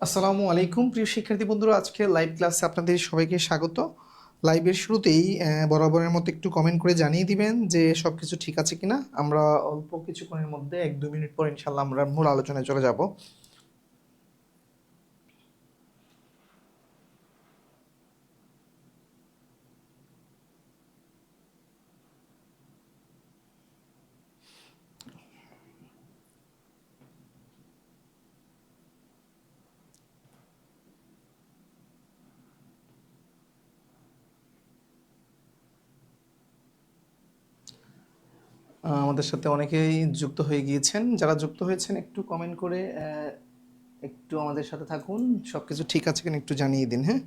আসসালামু আলাইকুম প্রিয় শিক্ষার্থী বন্ধুরা, আজকে লাইভ ক্লাসে আপনাদের সবাইকে স্বাগত। লাইভের শুরুতেই বরাবরের মতো একটু কমেন্ট করে জানিয়ে দিবেন যে সবকিছু ঠিক আছে কিনা। আমরা অল্প কিছুক্ষণের মধ্যে 1-2 মিনিট পর ইনশাল্লাহ আমরা মূল আলোচনায় চলে যাব। আমাদের সাথে অনেকেই যুক্ত হয়ে গিয়েছেন। যারা যুক্ত হয়েছেন একটু কমেন্ট করে একটু আমাদের সাথে থাকুন, সবকিছু ঠিক আছে কিনা একটু জানিয়ে দিন। হ্যাঁ,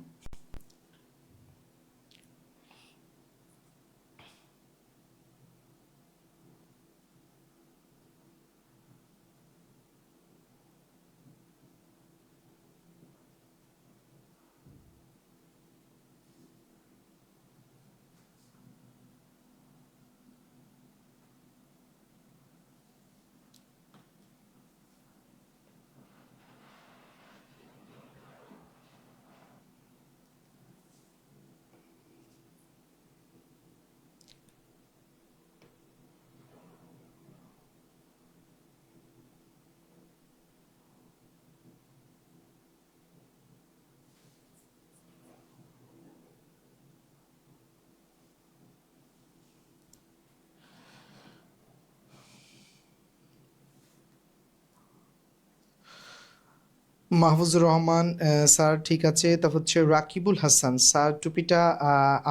মাহফুজুর রহমান স্যার ঠিক আছে। তারপর হচ্ছে রাকিবুল হাসান স্যার, টুপিটা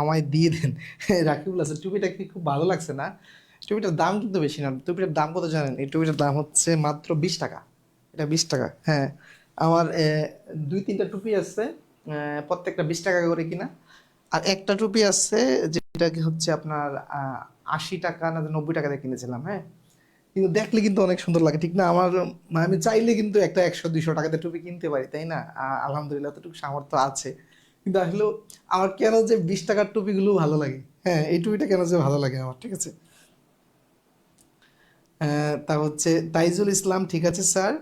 আমায় দিয়ে দেন। রাকিবুল হাসান, টুপিটা কি খুব ভালো লাগছে না? টুপিটার দাম কিন্তু বেশি না। টুপিটার দাম কত জানেন? এই টুপিটার দাম হচ্ছে মাত্র 20 টাকা। এটা 20 টাকা, হ্যাঁ। আমার 2-3টা টুপি আছে, প্রত্যেকটা 20 টাকা করে কিনা। আর একটা টুপি আছে যেটাকে হচ্ছে আপনার 80 টাকা না 90 টাকা দিয়ে কিনেছিলাম, হ্যাঁ। কিন্তু দেখলে কিন্তু অনেক সুন্দর লাগে, ঠিক না? আমার মানে আমি চাইলে কিন্তু একটা 100-200 টাকাতে টুপি কিনতে পারি, তাই না? আলহামদুলিল্লাহ এতটুকু সামর্থ্য আছে। কিন্তু আসলে আমার কেন যে 20 টাকার টুপিগুলো ভালো লাগে, হ্যাঁ, এই টুপিটা কেন যে ভালো লাগে আমার, ঠিক আছে। তা হচ্ছে তাইজুল ইসলাম ঠিক আছে স্যার।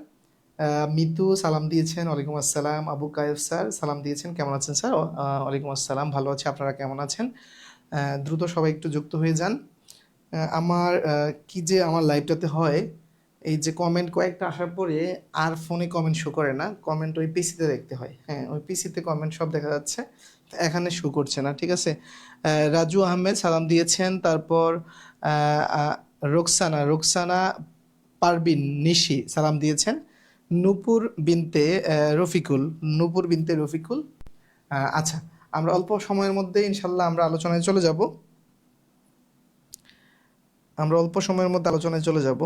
মিতু সালাম দিয়েছেন, ওয়ালাইকুম আসসালাম। আবু কায়েব স্যার সালাম দিয়েছেন, কেমন আছেন স্যার? ওয়ালাইকুম আসসালাম, ভালো আছি, আপনারা কেমন আছেন? দ্রুত সবাই একটু যুক্ত হয়ে যান। আমার কি যে আমার লাইভটাতে হয়, এই যে কমেন্ট কয়েকটা আসার পরে আর ফোনে কমেন্ট শো করে না, কমেন্ট ওই পিসিতে দেখতে হয়। হ্যাঁ, ওই পিসিতে কমেন্ট সব দেখা যাচ্ছে, এখানে শো করছে না, ঠিক আছে। রাজু আহমেদ সালাম দিয়েছেন। তারপর আহ, আহ, রোকসানা রোকসানা পারবিন নিশি সালাম দিয়েছেন। নূপুর বিনতে রফিকুল, নূপুর বিনতে রফিকুল। আচ্ছা, আমরা অল্প সময়ের মধ্যে ইনশাল্লাহ আমরা আলোচনায় চলে যাব। আমরা অল্প সময়ের মধ্যে আলোচনায় চলে যাব।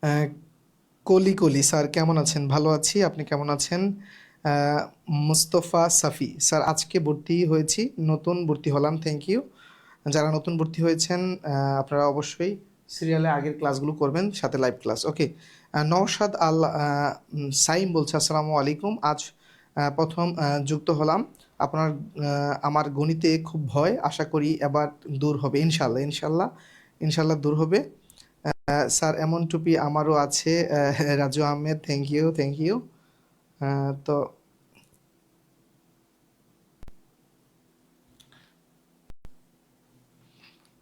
আহ, কলি কলি স্যার কেমন আছেন? ভালো আছি, আপনি কেমন আছেন? আহ, মুস্তফা সাফি স্যার আজকে ভর্তি হয়েছি, নতুন ভর্তি হলাম, থ্যাংক ইউ। যারা নতুন ভর্তি হয়েছেন আপনারা অবশ্যই সিরিয়ালে আগের ক্লাসগুলো করবেন, সাথে লাইভ ক্লাস, ওকে। নওশাদ আল সাইম বলছে আসসালামু আলাইকুম, আজ প্রথম যুক্ত হলাম। আপনার আমার গণিতে খুব ভয়, আশা করি এবার দূর হবে ইনশাল্লাহ, ইনশাল্লাহ, ইনশাল্লাহ দূর হবে। স্যার এমন টুপি আমারও আছে। Raju Ahmed, thank you, thank you. তো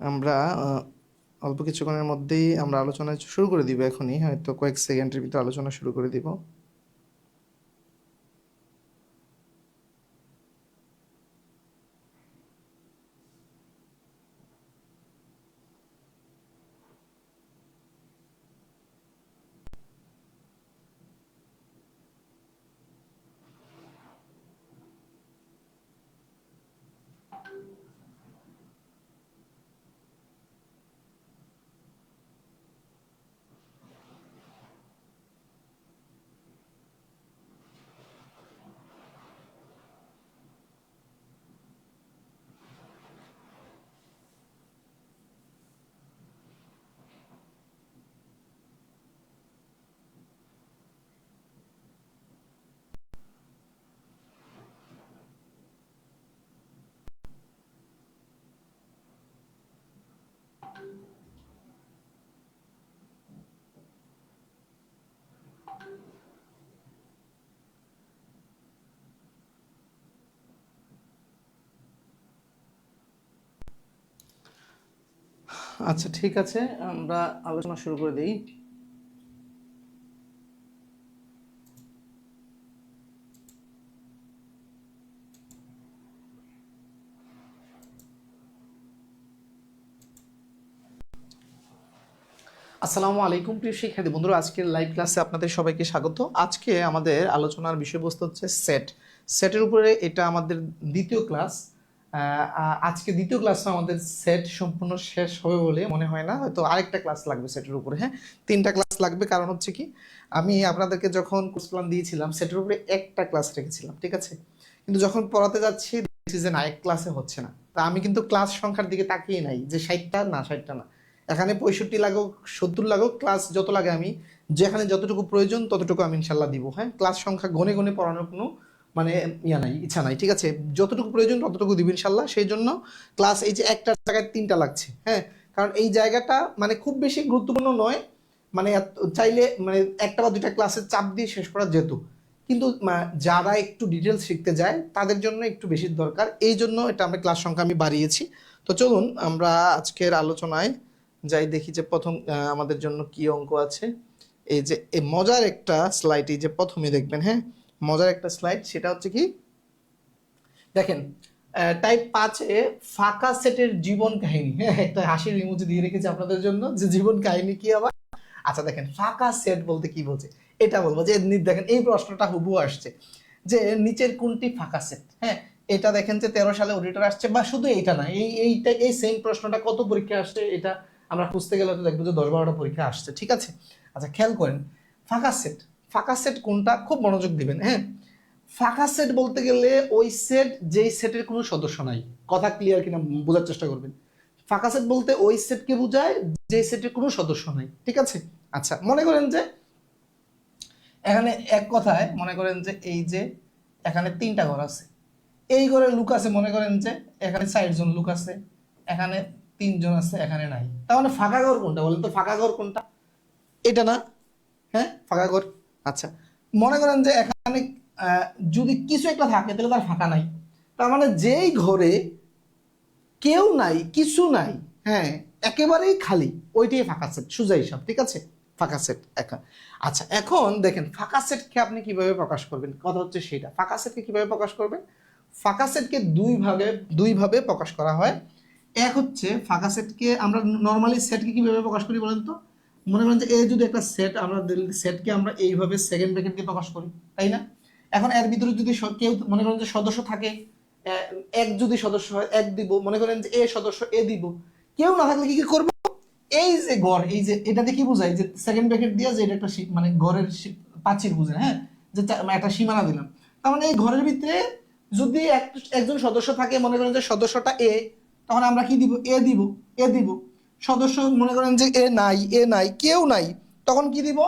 আমরা অল্প কিছুক্ষণের মধ্যেই আমরা আলোচনা শুরু করে দিব, এখনই হয়তো কয়েক সেকেন্ডের ভিতরে আলোচনা শুরু করে দিব। আচ্ছা ঠিক আছে, আমরা আলোচনা শুরু করে দিই। আসসালামু আলাইকুম প্রিয় শিক্ষার্থী বন্ধুরা, আজকের লাইভ ক্লাসে আপনাদের সবাইকে স্বাগত। আজকে আমাদের আলোচনার বিষয়বস্তু হচ্ছে সেটের উপরে। এটা আমাদের দ্বিতীয় ক্লাস। আজকে দ্বিতীয় ক্লাসে আমাদের সেট সম্পূর্ণ শেষ হবে বলে মনে হয় না, হয়তো আরেকটা ক্লাস লাগবে সেটের উপরে। হ্যাঁ, 3টা ক্লাস লাগবে। কারণ হচ্ছে কি, আমি আপনাদেরকে যখন কোর্স প্ল্যান দিয়েছিলাম সেটের উপরে একটা ক্লাস রেখেছিলাম, ঠিক আছে। কিন্তু যখন পড়াতে যাচ্ছি দেখছি যে না, এক ক্লাসে হচ্ছে না। তা আমি কিন্তু ক্লাস সংখ্যার দিকে তাকিয়ে নাই যে 60টা না 60টা না, এখানে 65 লাগুক 70 লাগুক, ক্লাস যত লাগে আমি যেখানে যতটুকু প্রয়োজন ততটুকু আমি ইনশাল্লাহ দিব। হ্যাঁ, ক্লাস সংখ্যা গনে গনে পড়ানোর কোনো মানে ইচ্ছা নাই, ঠিক আছে। যতটুকু প্রয়োজন ততটুকু দিব ইনশাল্লাহ। সেই জন্য ক্লাস এই যে একটা জায়গায় 3টা লাগছে। হ্যাঁ, কারণ এই জায়গাটা মানে খুব বেশি গুরুত্বপূর্ণ নয়, মানে চাইলে মানে একটা বা দুইটা ক্লাসের চাপ দিয়ে শেষ করা যেত, কিন্তু যারা একটু ডিটেলস শিখতে যায় তাদের জন্য একটু বেশি দরকার। এই জন্য এটা আমরা ক্লাস সংখ্যা আমি বাড়িয়েছি। তো চলুন আমরা আজকের আলোচনায় যাই, দেখি যে প্রথম আমাদের জন্য কি অঙ্ক আছে। এই যে এই মজার একটা স্লাইড, এই যে প্রথমে দেখবেন। হ্যাঁ, মজার একটা স্লাইড, সেটা হচ্ছে কি দেখেন, টাইপ 5-এ ফাঁকা সেটের জীবন কাহিনী। হ্যাঁ, একটা হাসির ইমোজি দিয়ে রেখেছি আপনাদের জন্য যে জীবন কাহিনী কি আবার। আচ্ছা দেখেন, ফাঁকা সেট বলতে কি বোঝে এটা বলবো। যে দেখেন এই প্রশ্নটা হুবহু আসছে যে নিচের কোনটি ফাঁকা সেট। হ্যাঁ, এটা দেখেন যে 13 সালে অডিটর আসছে, বা শুধু এইটা না, এই সেম প্রশ্নটা কত পরীক্ষা আসছে এটা আমরা খুঁজতে গেলে তো দেখবো যে 10-12টা পরীক্ষা আসছে, ঠিক আছে। আচ্ছা খেয়াল করেন, ফাঁকা সেট কোনটা, খুব মনোযোগ দিবেন। হ্যাঁ, ফাঁকা সেট বলতে গেলে ওই সেট যেই সেটের কোনো সদস্য নাই। কথা ক্লিয়ার কিনা বোঝার চেষ্টা করবেন। ফাঁকা সেট বলতে ওই সেটকে বোঝায় যে সেটের কোনো সদস্য নাই, ঠিক আছে। আচ্ছা মনে করেন যে এখানে এক কথায় মনে করেন যে এই যে এখানে 3টা ঘর আছে, এই ঘরে লুক আছে, মনে করেন যে এখানে 4 জন লুক আছে, এখানে 3 জন আছে, এখানে নাই। তার মানে ফাঁকা ঘর কোনটা বলেন তো? ফাঁকা ঘর কোনটা? এটা না? হ্যাঁ, ফাঁকা ঘর। আচ্ছা মনে করেন যে এখানে যদি কিছু একটা থাকে তাহলে তার ফাঁকা নাই। তার মানে যেই ঘরে কেউ নাই, কিছু নাই, হ্যাঁ একেবারেই খালি, ওইটাই ফাঁকা সেট, সোজা হিসাব, ঠিক আছে। ফাঁকা সেট এখন। আচ্ছা এখন দেখেন ফাঁকা সেটকে আপনি কিভাবে প্রকাশ করবেন, কথা হচ্ছে সেটা। ফাঁকা সেটকে কিভাবে প্রকাশ করবেন? ফাঁকা সেটকে দুই ভাবে প্রকাশ করা হয়। এক হচ্ছে ফাঁকা সেটকে আমরা নর্মালি সেটকে কিভাবে প্রকাশ করি বলেন তো? মনে করেন যে এই যদি একটা সেট, আমরা সেটকে আমরা এইভাবে সেকেন্ড ব্র্যাকেট দিয়ে প্রকাশ করি, তাই না? এখন এর ভিতরে যদি কেউ মনে করেন যে সদস্য থাকে, এক যদি সদস্য হয় এক দিব, মনে করেন যে এ সদস্য এ দিব। কেউ না থাকলে কি কি করবো? এই যে গড়, এই যে এটাতে কি বোঝায় যে সেকেন্ড ব্র্যাকেট দিয়ে যে এটা একটা মানে গড়ের প্রাচীর বুঝেন। হ্যাঁ, যে একটা সীমানা দিলাম। তার মানে এই ঘরের ভিতরে যদি একজন সদস্য থাকে, মনে করেন যে সদস্যটা এ, তখন আমরা কি দিব? এ দিব। সদস্য মনে করেন যে এ নাই কেউ নাই, তখন কি দিব?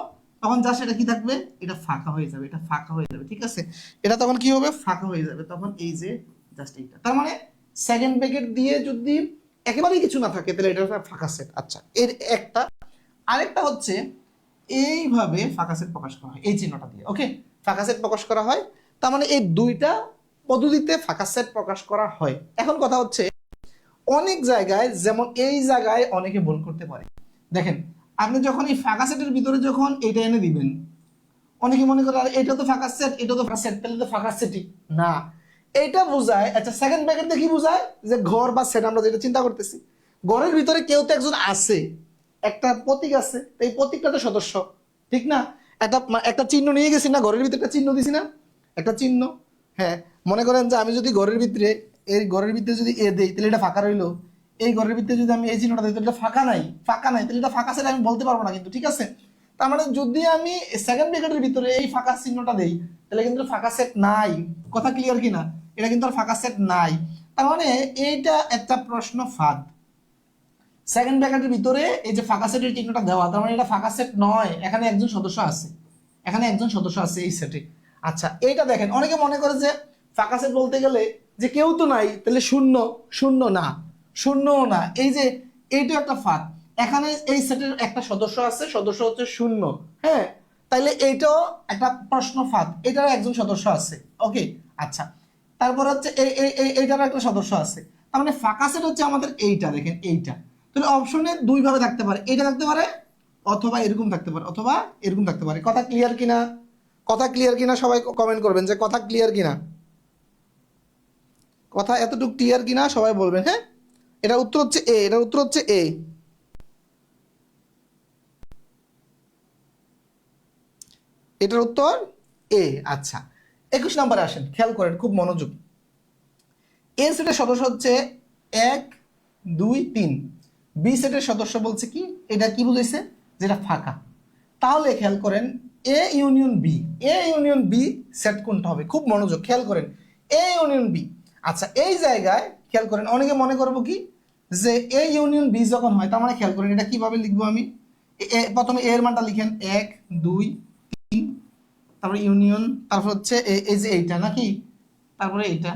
তখন জাস্ট এটা কি থাকবে? এটা ফাঁকা হয়ে যাবে, এটা ফাঁকা হয়ে যাবে, ঠিক আছে। এটা তখন কি হবে? ফাঁকা হয়ে যাবে। তখন এই যে জাস্ট এইটা, তার মানে সেকেন্ড ব্র্যাকেট দিয়ে যদি একেবারেই কিছু না থাকে তাহলে এটা একটা ফাঁকা সেট। আচ্ছা এর একটা। আরেকটা হচ্ছে এইভাবে ফাঁকা সেট প্রকাশ করা হয়, এই চিহ্নটা দিয়ে। ওকে, ফাঁকা সেট প্রকাশ করা হয়। তার মানে এই দুইটা পদ্ধতিতে ফাঁকা সেট প্রকাশ করা হয়। এখন কথা হচ্ছে অনেক জায়গায়, যেমন এই জায়গায় অনেকে ভুল করতে পারে। দেখেন আপনি যখন এই ফাঁকা সেটের ভিতরে যখন এটা এনে দিবেন, অনেকে মনে করে এটা তো ফাঁকা সেট, এটা তো ফাঁকা সেট, তাহলে তো ফাঁকা সেটই না। এটা বোঝায়, আচ্ছা সেকেন্ড ব্র্যাকেট দিয়ে কি বোঝায়? যে ঘর বা সেট, আমরা যেটা চিন্তা করতেছি ঘরের ভিতরে কেউ তো একজন আছে, একটা প্রতীক আছে, এই প্রতীকটা তো সদস্য, ঠিক না? একটা একটা চিহ্ন নিয়ে গেছি না, ঘরের ভিতরে একটা চিহ্ন দিছি না, একটা চিহ্ন। হ্যাঁ, মনে করেন যে আমি যদি ঘরের ভিতরে, এই ঘরের ভিতরে যদি এ দেই তাহলে এটা ফাঁকা রইলো। এই ঘরের ভিতরে যদি আমি এই চিহ্নটা দিই তাহলে এটা ফাঁকা নাই, তাহলে এটা ফাঁকা সেট আমি বলতে পারবো না কিন্তু, ঠিক আছে। তার মানে যদি আমি সেকেন্ড ব্র্যাকেটের ভিতরে এই ফাঁকা চিহ্নটা দেই তাহলে কিন্তু ফাঁকা সেট নাই। কথা ক্লিয়ার কিনা? এটা কিন্তু আর ফাঁকা সেট নাই। তার মানে এইটা একটা প্রশ্ন ফাঁদ। সেকেন্ড ব্র্যাকেটের ভিতরে এই যে ফাঁকা সেটের চিহ্নটা দেওয়া, তার মানে এটা ফাঁকা সেট নয়, এখানে একজন সদস্য আছে, এখানে একজন সদস্য আছে এই সেটে। আচ্ছা এইটা দেখেন, অনেকে মনে করে যে ফাঁকা সেট বলতে গেলে যে কেউ তো নাই, তাহলে শূন্য। শূন্য না, শূন্যও না। এই যে এইটা একটা ফাঁদ। এখানে এই সেটের একটা সদস্য আছে, সদস্য হচ্ছে শূন্য। হ্যাঁ, তাইলে এইটাও একটা প্রশ্ন ফাঁদ, এটারও একজন সদস্য আছে। ওকে, আচ্ছা তারপর হচ্ছে এইটারও একটা সদস্য আছে। তার মানে ফাঁকা সেট হচ্ছে আমাদের এইটা, দেখেন এইটা। তাহলে অপশনে দুই ভাবে থাকতে পারে, এটা থাকতে পারে অথবা এরকম থাকতে পারে, অথবা এরকম থাকতে পারে। কথা ক্লিয়ার কিনা? কথা ক্লিয়ার কিনা সবাই কমেন্ট করবেন যে কথা ক্লিয়ার কিনা, কথা এতটুকু ক্লিয়ার কিনা সবাই বলবেন। হ্যাঁ, এটা উত্তর হচ্ছে এ, এটা উত্তর হচ্ছে এ। এটার উত্তর এ। আচ্ছা, 21 নম্বরে আসেন, খেয়াল করেন খুব মনোযোগ। এ সেটের সদস্য হচ্ছে 1 2 3, বি সেটের সদস্য বলছে কি, এটা কি বুঝাইছে, যেটা ফাঁকা। তাহলে খেয়াল করেন A union B, A union B set কোনটা হবে, খুব মনোযোগ খেয়াল করেন, এ ইউনিয়ন বি। আচ্ছা, এই জায়গায় খেয়াল করেন অনেকে মনে করবো কি যে এ ইউনিয়ন বি যখন হয়, তার মানে খেয়াল করেন এটা কিভাবে লিখবো আমি। প্রথমে এর মানটা লিখেন 1 2, তারপরে ইউনিয়ন, তারপর হচ্ছে এই যে এইটা নাকি, তারপরে এইটা।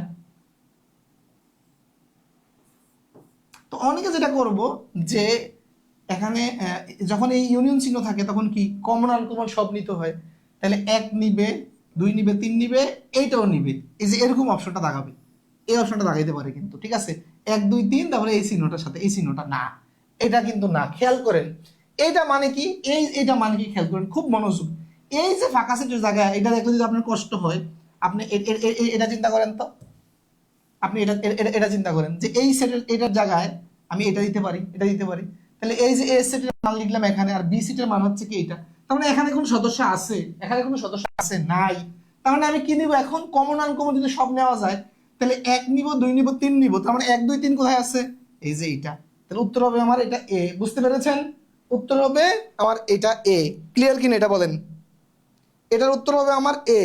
তো অনেকে যেটা করব যে এখানে যখন এই ইউনিয়ন চিহ্ন থাকে তখন কি কমন আনকমন সব নিতে হয়, তাহলে 1 নিবে 2 নিবে 3 নিবে, এইটাও নিবে, এই যে এরকম অপশনটা দাগাবে, এই অপশনটা দাগাইতে পারে কিন্তু, ঠিক আছে 1 2 3, তারপরে এই চিহ্নটার সাথে এই চিহ্নটা না, এটা কিন্তু না। খেয়াল করেন এইটা মানে কি, এইটা মানে কি, খেয়াল করেন খুব মনোযোগ। এই যে ফাঁকা সেটের জায়গা, এটা দেখলে যদি আপনার কষ্ট হয়, আপনি এটা চিন্তা করেন তো, আপনি এটা চিন্তা করেন যে এই সেটের এটার জায়গায় আমি এটা দিতে পারি, এটা দিতে পারি, তাহলে এই যে এ সেটের মান লিখলাম এখানে, আর বি সেটের মান হচ্ছে কি এটা, তার মানে এখানে কোনো সদস্য আছে, এখানে কোনো সদস্য আছে নাই, তার মানে আমি কি নিব এখন, কমন আনকমন যদি সব নেওয়া যায়, তাহলে 1 নিব 2 নিব 3 নিব, তার মানে 1 2 3 কোথায় আছে, এই যে এইটা, তাহলে উত্তর হবে আমার এটা এ। বুঝতে পেরেছেন? উত্তর হবে আমার এটা এ। ক্লিয়ার কিনা এটা বলেন? এটার উত্তর হবে আমার এ।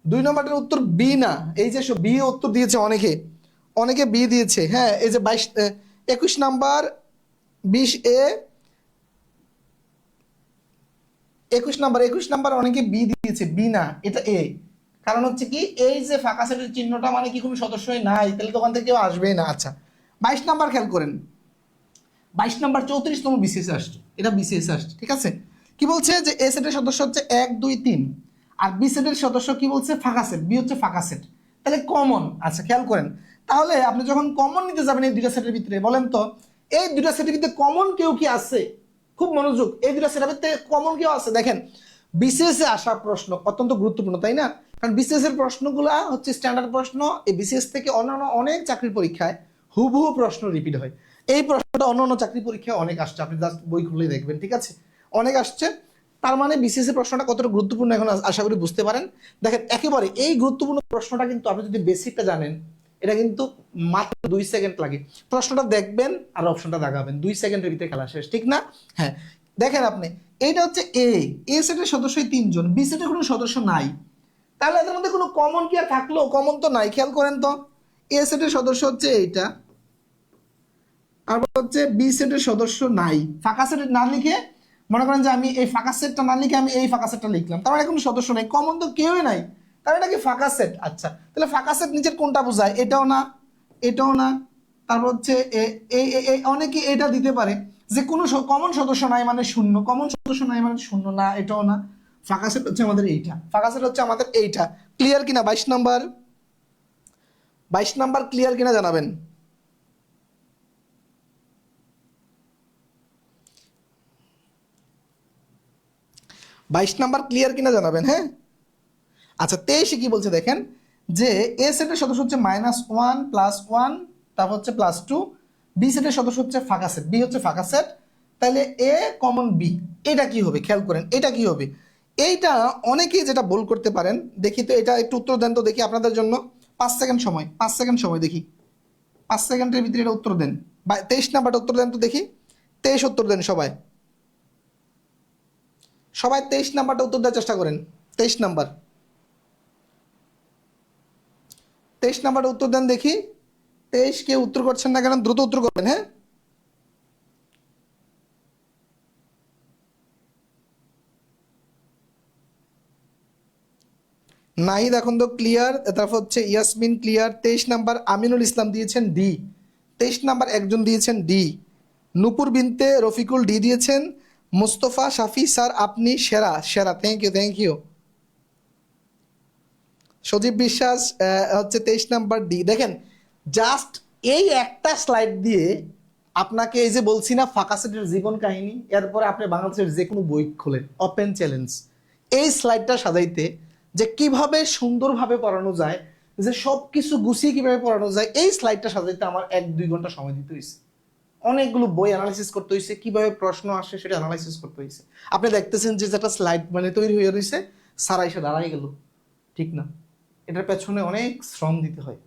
2 নম্বরটার উত্তর বি না, এই যে বি উত্তর দিয়েছে অনেকে, অনেকে বি দিয়েছে। হ্যাঁ, এই যে 21 নাম্বার 20 এ, 21 নাম্বার অনেকে বি দিয়েছে, বি না, এটা এ। কারণ হচ্ছে কি, এই যে ফাঁকা সেটের চিহ্নটা মানে কি কোনো সদস্যই নাই, তাহলে তো ওখান থেকে কেউ আসবেই না। আচ্ছা, 22 নাম্বার খেয়াল করেন, 22 নাম্বার 34তম বিসিএস আসছে, এটা বিসিএস আসছে, ঠিক আছে। কি বলছে যে এ সেটের সদস্য হচ্ছে 1 2 3, আর বি সেটের সদস্য কি বলছে, ফাঁকা সেট, বি হচ্ছে ফাঁকা সেট, তাহলে কমন। আচ্ছা, খেয়াল করেন, তাহলে আপনি যখন কমন নিতে যাবেন এই দুইটা সেটের ভিতরে, বলেন তো এই দুইটা সেটের ভিতরে কমন কেউ কি আছে, খুব মনোযোগ, এই দুইটা সেটের ভিতরে কমন কেউ আছে? দেখেন বিসিএস এ আসা প্রশ্ন অত্যন্ত গুরুত্বপূর্ণ, তাই না? কারণ বিসিএস এর প্রশ্নগুলা হচ্ছে স্ট্যান্ডার্ড প্রশ্ন, এই বিসিএস থেকে অন্যান্য অনেক চাকরির পরীক্ষায় হুবহু প্রশ্ন রিপিট হয়। এই প্রশ্নটা অন্যান্য চাকরি পরীক্ষায় অনেক আসছে, আপনি জাস্ট বই খুলে দেখবেন, ঠিক আছে, অনেক আসছে। তার মানে বিসিএস এর প্রশ্নটা কতটা গুরুত্বপূর্ণ এখন আশা করি বুঝতে পারেন। দেখেন একেবারে এই গুরুত্বপূর্ণ প্রশ্নটা কিন্তু আপনি যদি বেসিকটা জানেন, এটা কিন্তু মাত্র 2 সেকেন্ড লাগে, প্রশ্নটা দেখবেন আর অপশনটা দাগাবেন, 2 সেকেন্ডের ভিতরে খেলা শেষ, ঠিক না? হ্যাঁ, দেখেন আপনি, এইটা হচ্ছে এ সেটের সদস্যই 3 জন, বি সেটের কোনো সদস্য নাই, তাহলে এদের মধ্যে কোনো কমন কি আর থাকলো? কমন তো নাই। খেয়াল করেন তো, এ সেটের সদস্য হচ্ছে এইটা, আর হচ্ছে বি সেটের সদস্য নাই, ফাঁকা সেট না লিখে, মনে করেন যে আমি এই ফাঁকা সেটটা না লিখে আমি এই ফাঁকা সেটটা লিখলাম, তার মানে কোনো সদস্য নাই, কমন তো কেউই নাই, তার এটা কি ফাঁকা সেট। আচ্ছা, তাহলে ফাঁকা সেট নিচের কোনটা বোঝায়? এটাও না, এটাও না, তারপর হচ্ছে অনেকে এটা দিতে পারে যে কোনো কমন সদস্য নাই মানে শূন্য, কমন সদস্য নাই মানে শূন্য, না এটাও না, ফাঁকা সেট হচ্ছে আমাদের এইটা, ফাঁকা সেট হচ্ছে আমাদের এইটা। ক্লিয়ার কিনা? 22 নাম্বার, 22 নাম্বার ক্লিয়ার কিনা জানাবেন। 22 নাম্বার ক্লিয়ার কিনা জানাবেন। হ্যাঁ, আচ্ছা, 23 কি বলছে দেখেন, যে এ সেটের সদস্য হচ্ছে -1 +1, তারপর হচ্ছে +2, বি সেটের সদস্য হচ্ছে ফাঁকা সেট, বি হচ্ছে ফাঁকা সেট, তাহলে এ কমন বি, এটা কি হবে? খেয়াল করেন এটা কি হবে। এইটা অনেকেই যেটা ভুল করতে পারেন, দেখি তো এটা একটু উত্তর দেন তো দেখি আপনাদের জন্য, 5 সেকেন্ড সময়, 5 সেকেন্ড সময়, দেখি 5 সেকেন্ডের ভিতরে এটা উত্তর দেন। 23 নাম্বারটা উত্তর দেন তো দেখি, 23 উত্তর দেন সবাই, সবাই 23 নাম্বারটা উত্তর দেওয়ার চেষ্টা করেন। 23 নাম্বার, 23 নাম্বারটা উত্তর দেন দেখি। 23 কেউ উত্তর করছেন না কেন? দ্রুত উত্তর করবেন। হ্যাঁ, নাহিদ এখন তো ক্লিয়ার, তারপর হচ্ছে ইয়াসমিন ক্লিয়ার। 23 নাম্বার আমিনুল ইসলাম দিয়েছেন ডি, 23 নাম্বার একজন দিয়েছেন ডি, নূপুর বিনতে রফিকুল ডি দিয়েছেন, মুস্তফা শাফি স্যার আপনি সেরা সেরা, থ্যাংক ইউ থ্যাংক ইউ। সজীব বিশ্বাস হচ্ছে 23 নাম্বার ডি। দেখেন জাস্ট এই একটা স্লাইড দিয়ে আপনাকে এই যে বলছি না ফাঁকা সেটের জীবন কাহিনী, এরপরে আপনি বাংলাদেশের যে কোনো বই খোলেন, ওপেন চ্যালেঞ্জ, এই স্লাইডটা সাজাইতে যে কিভাবে সুন্দরভাবে পড়ানো যায়, যে সব কিছু গুছিয়ে কিভাবে পড়ানো যায়, এই স্লাইডটা সাজাইতে আমার 1-2 ঘন্টা সময় দিতে হয়েছে। অনেকগুলো বই অ্যানালাইসিস করতে হয়েছে, কিভাবে প্রশ্ন আসে সেটা অ্যানালাইসিস করতে হয়েছে। আপনি দেখতেছেন যে যেটা স্লাইড মানে তৈরি হয়ে রয়েছে, সারা এসে দাঁড়াই গেল, ঠিক না? এটার পেছনে অনেক শ্রম দিতে হয়,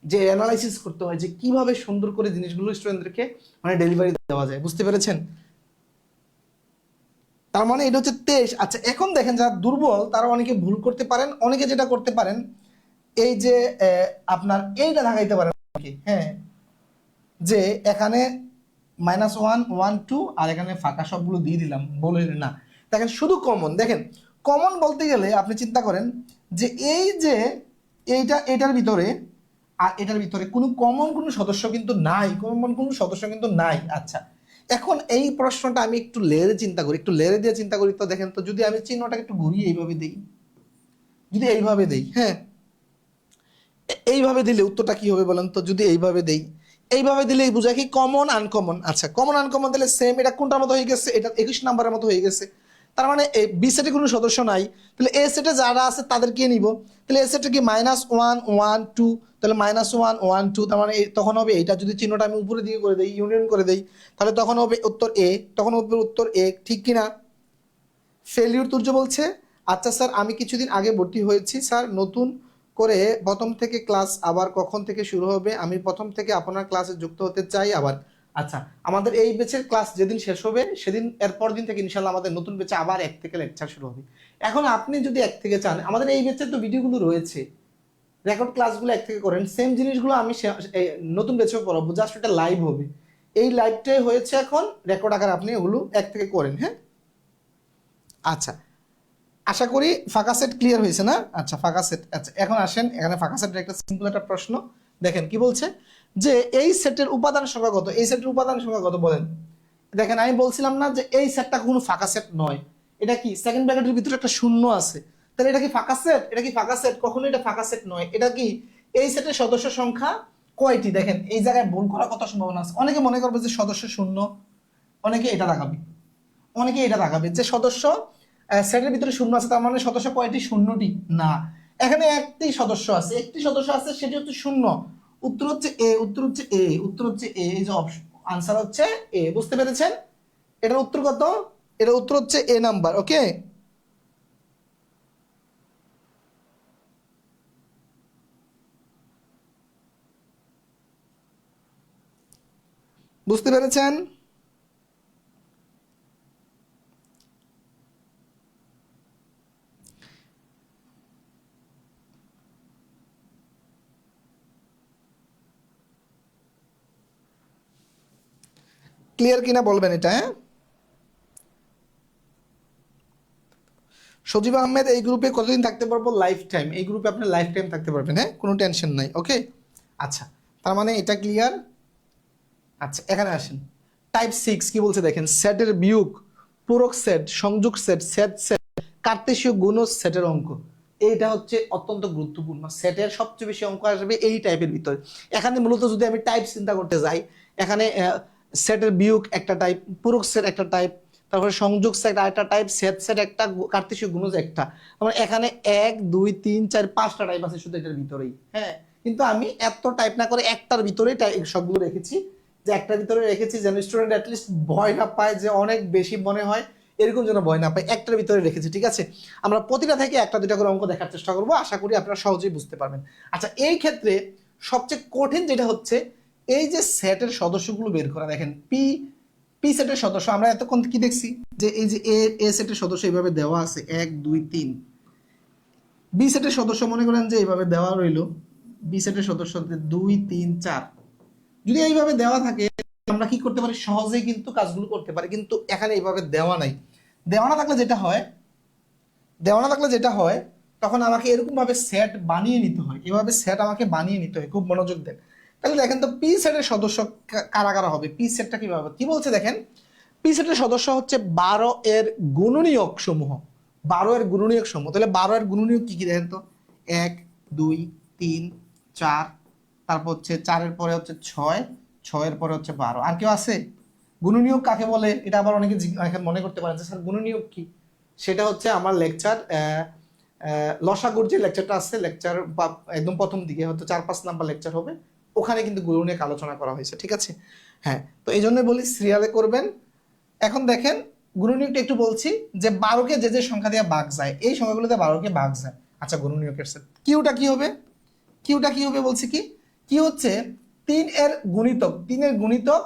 যে অ্যানালাইসিস করতে হয় যে কিভাবে সুন্দর করে জিনিসগুলো স্টুডেন্টদেরকে মানে ডেলিভারি দেওয়া যায়। বুঝতে পেরেছেন? তার মানে এটা হচ্ছে 23। আচ্ছা, এখন দেখেন যারা দুর্বল তারা অনেকে ভুল করতে পারেন। অনেকে যেটা করতে পারেন, এই যে আপনার এইটা লাগাইতে পারেন কি, হ্যাঁ, যে এখানে -1 1 2 আর এখানে ফাঁকা সবগুলো দিয়ে দিলাম, বলে না। দেখেন শুধু কমন, দেখেন কমন বলতে গেলে আপনি চিন্তা করেন যে এই যে এটার ভিতরে আর এটার ভিতরে কোনো কমন কোনো সদস্য কিন্তু নাই, কমন কোনো সদস্য কিন্তু নাই। আচ্ছা, এখন এই প্রশ্নটা আমি একটু লেয়ারে চিন্তা করি, একটু লেয়ারে দিয়ে চিন্তা করি, তো দেখেন তো যদি আমি চিহ্নটাকে একটু ঘুরিয়ে এইভাবে দিই, যদি এইভাবে দেই, হ্যাঁ, এইভাবে দিলে উত্তরটা কি হবে বলেন তো? যদি এইভাবে দেই, এইভাবে দিলেই বোঝায় কি কমন আনকমন। আচ্ছা, কমন আনকমন দিলে সেম, এটা কোনটার মতো হয়ে গেছে? এটা 21 নাম্বারের মতো হয়ে গেছে। তার মানে বি সেটে কোনো সদস্য নাই, তাহলে এ সেটে যারা আছে তাদেরকে নিব। তাহলে এ সেটে কি -1 1 2, তাহলে -1 1 2, তার মানে তখন হবে এইটা। যদি চিহ্নটা আমি উপরে দিকে করে দেই, ইউনিয়ন করে দেই, তাহলে তখন হবে উত্তর এ, তখন হবে উত্তর এ, ঠিক কিনা? ফেলিউর তুর্য বলছে, আচ্ছা স্যার আমি কিছুদিন আগে ভর্তি হয়েছি স্যার, নতুন করে প্রথম থেকে ক্লাস আবার কখন থেকে শুরু হবে? আমি প্রথম থেকে আপনার ক্লাসে যুক্ত হতে চাই আবার। আচ্ছা, আমাদের এই ব্যাচের ক্লাস যেদিন শেষ হবে সেদিন এরপর দিন থেকে ইনশাল্লাহ আমাদের নতুন ব্যাচে আবার 1 থেকে লেকচার শুরু হবে। এখন আপনি যদি 1 থেকে চান, আমাদের এই ব্যাচের তো ভিডিওগুলো রয়েছে, রেকর্ড ক্লাসগুলো 1 থেকে করেন, সেম জিনিসগুলো আমি নতুন ব্যাচেও পড়াবো, জাস্ট এটা লাইভ হবে। এই লাইভটাই হয়েছে এখন রেকর্ড আকার, আপনি ওগুলো 1 থেকে করেন, হ্যাঁ। আচ্ছা, আশা করি ফাঁকা সেট ক্লিয়ার হয়েছে না? আচ্ছা, ফাঁকা সেট। আচ্ছা, এখন আসেন এখানে ফাঁকা সেটের একটা সিম্পল একটা প্রশ্ন দেখেন কি বলছে, যে এই সেটের উপাদান সংখ্যা কত? এই সেটের উপাদান সংখ্যা কত বলেন? দেখেন আমি বলছিলাম না যে এই সেটটা কোনো ফাঁকা সেট নয়, এটা কি সেকেন্ড ব্র্যাকেটের ভিতরে একটা শূন্য আছে, তাহলে এটা কি ফাঁকা সেট? এটা কি ফাঁকা সেট? কখনো এটা ফাঁকা সেট নয়। এটা কি এই সেটের সদস্য সংখ্যা কয়টি? দেখেন এই জায়গায় ভুল করার কত সম্ভাবনা আছে। অনেকে মনে করবে যে সদস্য শূন্য, অনেকে এটা দেখাবে, অনেকে এটা দেখাবে যে সদস্য সেটের ভিতরে শূন্য আছে, তার মানে সদস্য কয়টি? শূন্যটি না, এখানে একটি সদস্য আছে, একটি সদস্য আছে, সেটি হচ্ছে শূন্য। উত্তর হচ্ছে এ, উত্তর হচ্ছে এ, উত্তর হচ্ছে এ, এই যে অপশন, আনসার হচ্ছে এ। বুঝতে পেরেছেন? এটার উত্তর কত? এটার উত্তর হচ্ছে এ নাম্বার। ওকে, বুঝতে পেরেছেন? ক্লিয়ার কিনা বলবেন এটা, হ্যাঁ। সজীব আহমেদ, এই গ্রুপে কতদিন থাকতে পারবো? Life time. এই গ্রুপে আপনি লাইফ টাইম থাকতে পারবেন, হ্যাঁ, কোনো টেনশন নাই। ওকে, আচ্ছা, তার মানে এটা ক্লিয়ার। আচ্ছা, এখানে আসেন। টাইপ 6 কি বলছে দেখেন, সেটের বিয়োগ, পূরক সেট, সংযোগ সেট, সেট সেট, কার্তেশীয় গুণজ সেটের অঙ্ক। এইটা হচ্ছে অত্যন্ত গুরুত্বপূর্ণ। সেটের সবচেয়ে বেশি অঙ্ক আসবে এই টাইপের ভিতরে। এখানে মূলত যদি আমি টাইপ চিন্তা করতে যাই, এখানে সেটের বিয়োগ একটা টাইপ, পূরক সেট একটা টাইপ, তারপরে সংযোগ সেট আরেকটা টাইপ, সেট সেট একটা, কার্তেশীয় গুণজ একটা। মানে এখানে 1 2 3 4 5টা টাইপ আছে শুধু এটার ভিতরেই, হ্যাঁ। কিন্তু আমি এত টাইপ না করে একটার ভিতরেই সবগুলো রেখেছি, যে একটার ভিতরে রেখেছি যেন স্টুডেন্ট অ্যাটলিস্ট ভয় না পায় যে অনেক বেশি মনে হয়, এরকম যেন ভয় না পায়। একটার ভিতরে রেখেছি, ঠিক আছে। আমরা প্রতিটা থেকে একটা দুইটা করে অঙ্ক দেখার চেষ্টা করবো, আশা করি আপনারা সহজেই বুঝতে পারবেন। আচ্ছা, এই ক্ষেত্রে সবচেয়ে কঠিন যেটা হচ্ছে এই যে সেটের সদস্যগুলো বের করা। দেখেন পি, পি সেটের সদস্য আমরা এতক্ষণ কি দেখছি, যে এই যে এ সেটের সদস্য এইভাবে দেওয়া আছে 1 2 3। বি সেটের সদস্য মনে করেন যে এইভাবে দেওয়া রইল, বি সেটের সদস্য 2 3 4। যদি এইভাবে দেওয়া থাকে আমরা কি করতে পারি, সহজেই কিন্তু কাজগুলো করতে পারি, কিন্তু এখানে এইভাবে দেওয়া নাই। দেওয়া না থাকলে যেটা হয়, দেওয়া না থাকলে যেটা হয়, তখন আমাকে এরকম ভাবে সেট বানিয়ে নিতে হয়, এভাবে সেট আমাকে বানিয়ে নিতে হয়। খুব মনোযোগ দেন। তাহলে দেখেন তো পি সেটের সদস্য কারা কারা হবে? পি সেটটা কিভাবে, কি বলছে দেখেন, পি সেটের সদস্য হচ্ছে 12 এর গুণনীয়ক সমূহ। 12 এর গুণনীয়ক সমূহ, তাহলে 12 এর গুণনীয়ক কি কি দেখেন তো, 1 2 3 4 তারপর হচ্ছে 4-এর পরে হচ্ছে 6, 6-এর পরে হচ্ছে 12। আর কেউ আছে? গুণনীয়ক কাকে বলে এটা আবার অনেকে এখন মনে করতে পারেন যে স্যার গুণনীয়ক কি। সেটা হচ্ছে আমার লেকচার লসাগুর যে লেকচারটা আছে, লেকচার একদম প্রথম দিকে হয়তো 4-5 নাম্বার লেকচার হবে, ওখানে কিন্তু গুণনীয়ক আলোচনা করা হয়েছে, ঠিক আছে। হ্যাঁ, তো এই জন্য বলি সিরিয়ালে করবেন। এখন দেখেন গুণনীয়কটা একটু বলছি যে 12কে যে যে সংখ্যা দিয়ে ভাগ যায়, এই সংখ্যাগুলোতে 12কে ভাগ যায়। আচ্ছা, গুণনীয়কের সেট কিউটা কি হবে? কিউটা কি হবে বলছি কি, কি হচ্ছে 3 এর গুণিতক, 3 এর গুণিতক,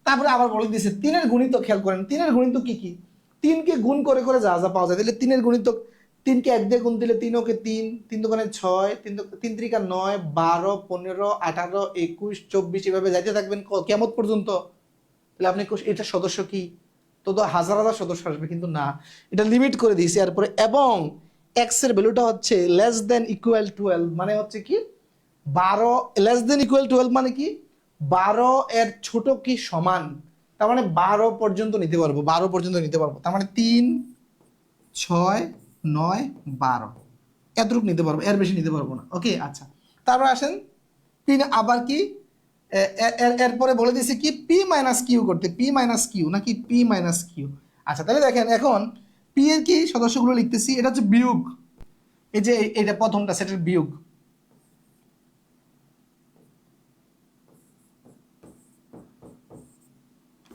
তারপরে আবার বলে দিয়েছে 3 এর গুণিতক। খেয়াল করেন 3 এর গুণিতক কি কি, 3কে গুণ করে করে যা যা পাওয়া যায়, তাহলে 3 এর গুণিতক 3কে 1 দিয়ে গুণ দিলে 3 ওকে 3, 3 দোকানে 6, 3 3 9, 12, 15, 18, 21, 24 এভাবে যাইতে থাকবেন কিয়ামত পর্যন্ত। তাহলে আপনি এটা সদস্য কি, তো হাজার হাজার সদস্য আসবে, কিন্তু না, এটা লিমিট করে দিয়েছি। এরপরে এবং এক্স এর ভ্যালুটা হচ্ছে লেস দেন ইকুয়াল 12, মানে হচ্ছে কি 12 লেস দেন ইকুয়াল 12 মানে কি 12 এর ছোট কি সমান, তার মানে 12 পর্যন্ত নিতে পারবো, 12 পর্যন্ত নিতে পারবো, তার মানে 3, 6, 9, 12 এতটুকু নিতে পারবো, এর বেশি নিতে পারবো না। ওকে, আচ্ছা, তারপর আসেন আবার কি এরপরে বলে দিয়েছি কি পি মাইনাস কিউ করতে, পি মাইনাস কিউ নাকি পি মাইনাস কিউ। আচ্ছা, তাহলে দেখেন এখন পি এর কি সদস্যগুলো লিখতেছি, এটা হচ্ছে বিয়োগ, এই যে এটা প্রথমটা সেটের বিয়োগ,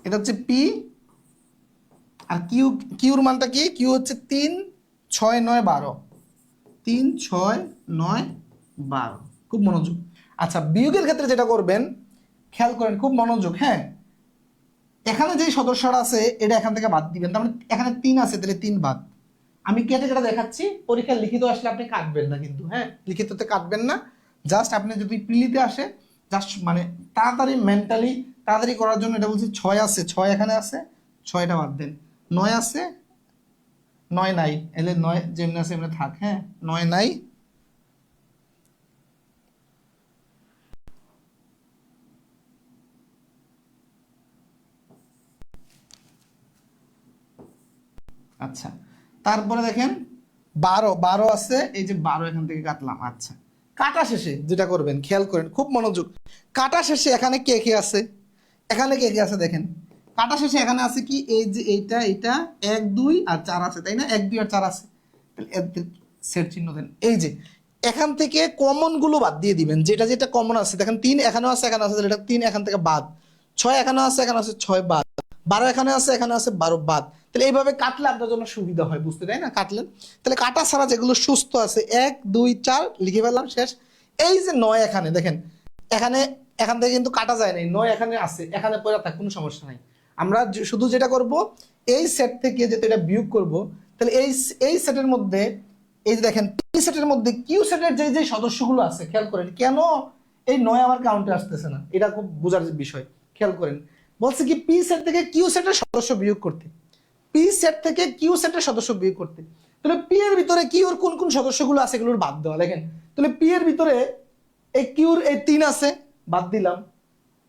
এটা হচ্ছে পি। আর কিউ, কিউর মানটা কি, কিউ হচ্ছে 3, 6, 9, 12, 3, 6, 9, 12। খুব মনোযোগ। আচ্ছা, বিয়োগের ক্ষেত্রে যেটা করবেন খেয়াল করেন, খুব মনোযোগ। হ্যাঁ, এখানে যে সদস্যরা আছে এটা এখান থেকে বাদ দিবেন, তার মানে এখানে 3 আছে, তাহলে 3 বাদ। আমি কেটে কেটে দেখাচ্ছি, পরীক্ষায় লিখিত আসলে আপনি কাটবেন না কিন্তু, হ্যাঁ লিখিততে কাটবেন না, জাস্ট আপনি যদি প্রিলিতে আসে জাস্ট মানে তাড়াতাড়ি মেন্টালি তাড়াতাড়ি করার জন্য এটা বলছি। 6 আছে, 6 এখানে আছে, 6টা বাদ দেন। 9 আছে, 9 নাই, এলে 9 যেমনি আছে এমনি থাক। হ্যাঁ, 9 নাই, আচ্ছা। তারপরে দেখেন 12, 12 আছে, এই যে 12 এখান থেকে কাটলাম। আচ্ছা, কাটা শেষে যেটা করবেন খেয়াল করেন, খুব মনোযোগ। কাটা শেষে এখানে কে কে আছে, এখানে কে কে আছে দেখেন, কাটা শেষে এখানে আছে কি এই যে এইটা, এটা 1, 2 আর 4 আছে, তাই না? 1, 2 আর 4 আছে, তাহলে এদের সেট চিহ্ন দেন। এই যে এখান থেকে কমন গুলো বাদ দিয়ে দিবেন, যেটা যেটা কমন আছে দেখেন 3 এখানেও আছে, এখানে আছে, তাহলে এটা 3 এখান থেকে বাদ, 6 এখানে আছে, এখানে আছে, 6 বাদ, 12 এখানে আছে, এখানে আছে, 12 বাদ। তাহলে এইভাবে কাটলে আপনার জন্য সুবিধা হয় বুঝতে, তাই না? কাটলেন, তাহলে কাটা ছাড়া যেগুলো সুস্থ আছে 1, 2, 4 লিখে ফেললাম, শেষ। এই যে 9 এখানে দেখেন, এখানে এখান থেকে কিন্তু কাটা যায় নাই, 9 এখানে আছে, এখানে পড়ে থাক, কোনো সমস্যা নাই। আমরা শুধু যেটা করব এই সেট থেকে যেটা এটা বিয়োগ করব, তাহলে এই সেটের মধ্যে এই যে দেখেন পি সেটের মধ্যে কিউ সেটের যে যে সদস্যগুলো আছে খেয়াল করেন, কেন এই 9 আমার কাউন্টে আসতেছে না, এটা খুব বোঝার বিষয়। খেয়াল করেন বলছে কি পি সেট থেকে কিউ সেটের সদস্য বিয়োগ করতে, পি সেট থেকে কিউ সেটের সদস্য বিয়োগ করতে। তাহলে পি এর ভিতরে কিউর কোন কোন সদস্যগুলো আছে এগুলোর বাদ দেওয়া। দেখেন তাহলে পি এর ভিতরে এই কিউর এই 3 আছে, বাদ দিলাম।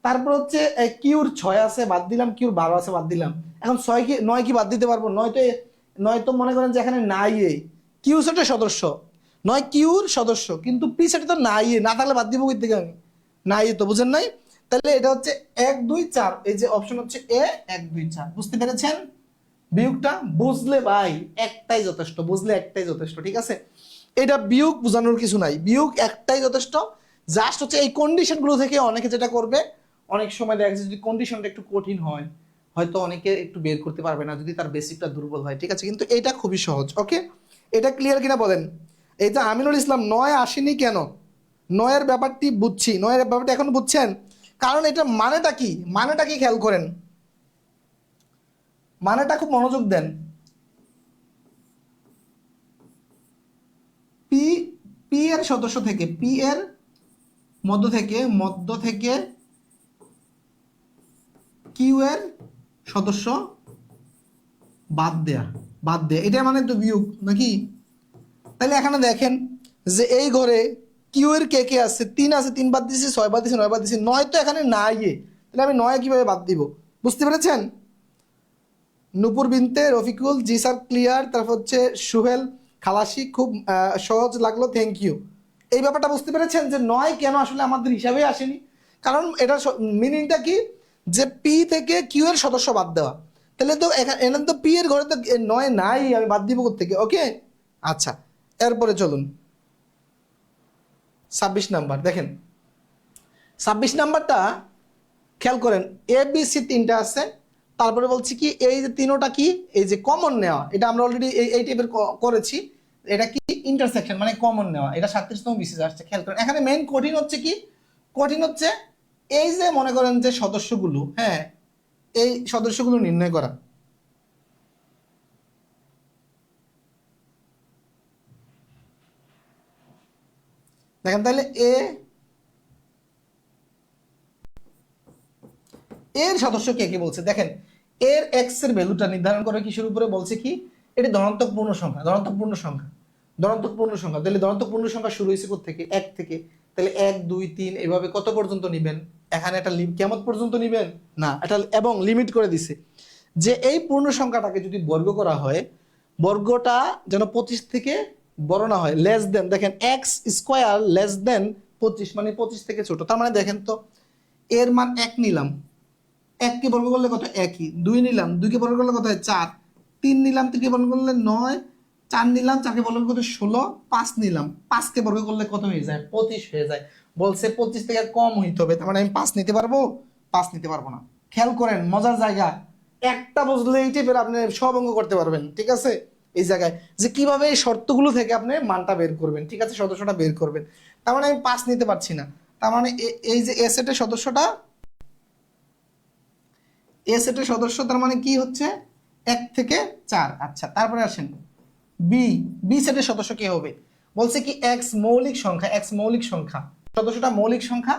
তারপর হচ্ছে কিউর 6 আছে, বাদ দিলাম। কিউর 12 আছে, বাদ দিলাম। এখন 6 কি 9 কি বাদ দিতে পারবো? 9 তো মনে করেন যে এখানে নাই, কিউ সেটের সদস্য 9 কিউর সদস্য, কিন্তু পি সেটে তো নাই, না থাকলে বাদ দিব কই থেকে আমি, নাই তো, বুঝেন নাই? তাহলে এটা হচ্ছে 1, 2, 4, এই যে অপশন হচ্ছে এ 1, 2, 4। বুঝতে পেরেছেন বিয়োগটা? বুঝলে ভাই একটাই যথেষ্ট, বুঝলে একটাই যথেষ্ট, ঠিক আছে? এটা বিয়োগ বোঝানোর কিছু নাই, বিয়োগ একটাই যথেষ্ট। জাস্ট হচ্ছে এই কন্ডিশনগুলো থেকে অনেকে যেটা করবে, অনেক সময় দেখা যায় যদি কন্ডিশনটা একটু কঠিন হয় হয়তো অনেকে একটু বের করতে পারবে না যদি তার বেসিকটা দুর্বল হয়, ঠিক আছে? কিন্তু এটা খুবই সহজ। ওকে, এটা ক্লিয়ার কিনা বলেন? এই যে আমিনুল ইসলাম 9 আসেনি কেন, 9-এর ব্যাপারটি বুঝছি, 9-এর ব্যাপারটা এখন বুঝছেন? কারণ এটা মানেটা কি, মানেটা কি খেয়াল করেন, মানেটা খুব মনোযোগ দেন। পি পি এর সদস্য থেকে, পি এর মধ্য থেকে কিউ এর সদস্য বাদ দেয়া, বাদ দেয়া, এটা মানে তো বিয়োগ নাকি? তাহলে এখানে দেখেন যে এই ঘরে কিউ এর কে কে আছে, 3 আছে, 3 বাদ দিছি, 6 বাদ দিছি, 9 বাদ দিছি, 9 তো এখানে নাই, তাহলে আমি 9 কিভাবে বাদ দিব? বুঝতে পেরেছেন? নূপুর বিনতে রফিকুল, জি স্যার ক্লিয়ার। তারপর হচ্ছে সুহেল খালাসি, খুব সহজ লাগলো, থ্যাংক ইউ। এই ব্যাপারটা বুঝতে পেরেছেন যে 9 কেন আসলে আমাদের হিসাবে আসেনি? কারণ এটা মিনিংটা কি, যে পি থেকে কিউ এর সদস্য বাদ দেওয়া। তাহলে তো এখানে তো পি এর ঘরে তো 9 নাই, আমি বাদ দিব থেকে। ওকে, আচ্ছা এরপরে চলুন 26 নাম্বার দেখেন। 26 নাম্বারটা খেয়াল করেন, এ বি সি তিনটা আছে, তারপরে বলছি কি এই যে তিনোটা কি, এই যে কমন নেওয়া, এটা আমরা অলরেডি এই টাইপের করেছি। এটা কি ইন্টারসেকশন মানে কমন নেওয়া, এটা 37তম বিসিএস আসছে। খেয়াল করেন এখানে মেইন কঠিন হচ্ছে কি, কঠিন হচ্ছে এই যে মনে করেন যে সদস্যগুলো, হ্যাঁ এই সদস্যগুলো নির্ণয় করা। দেখেন তাহলে এর সদস্য কে কে বলছে, দেখেন এর এক্স এর ভ্যালুটা নির্ধারণ করে কিসের উপরে বলছে কি, এটি ধনাত্মক পূর্ণ সংখ্যা, ধনাত্মক পূর্ণ সংখ্যা, ধনাত্মক পূর্ণ সংখ্যা। তাহলে ধনাত্মক পূর্ণ সংখ্যা শুরু হয়েছে কোথা থেকে, 1 থেকে। তাহলে 1 2 3 এভাবে কত পর্যন্ত নিবেন, এখানে একটা কেমন পর্যন্ত নিবেন না, এটা এবং লিমিট করে দিছে যে এই পূর্ণ সংখ্যাটাকে যদি বর্গ করা হয়, বর্গটা যেন 25 থেকে বড় না হয়, লেস দেন। দেখেন এক্স স্কোয়ার লেস দেন 25 মানে 25 থেকে ছোট। তার মানে দেখেন তো এর মান 1 নিলাম, 1 কে বর্গ করলে কত, 1ই। 2 নিলাম, 2 কে বর্গ করলে কত হয়, 4। 3 নিলাম, 3 কে বর্গ করলে 9। 4 নিলাম, 4 কে বর্গ করলে 16। 5 নিলাম, 5 কে বর্গ করলে কত হয়ে যায়, 25 হয়ে যায়। বলছে 25 থেকে কম হইতে হবে, তার মানে আমি 5 নিতে পারবো, 5 নিতে পারবো না। খেয়াল করেন মজার জায়গা, একটা বুঝলে এই টাইপের আপনি সব অঙ্ক করতে পারবেন। ঠিক আছে, এই জায়গায় যে কিভাবে এই শর্তগুলো থেকে আপনি মানটা বের করবেন, ঠিক আছে, সদস্যটা বের করবেন। তার মানে আমি 5 নিতে পারছি না, তার মানে এই যে এ সেটের সদস্যটা, এ সেটের সদস্য তার মানে কি হচ্ছে 1 থেকে 4। আচ্ছা তারপরে আসেন বি, বি সেটের সদস্য কে হবে, বলছে কি এক্স মৌলিক সংখ্যা, এক্স মৌলিক সংখ্যা, সদস্যটা মৌলিক সংখ্যা।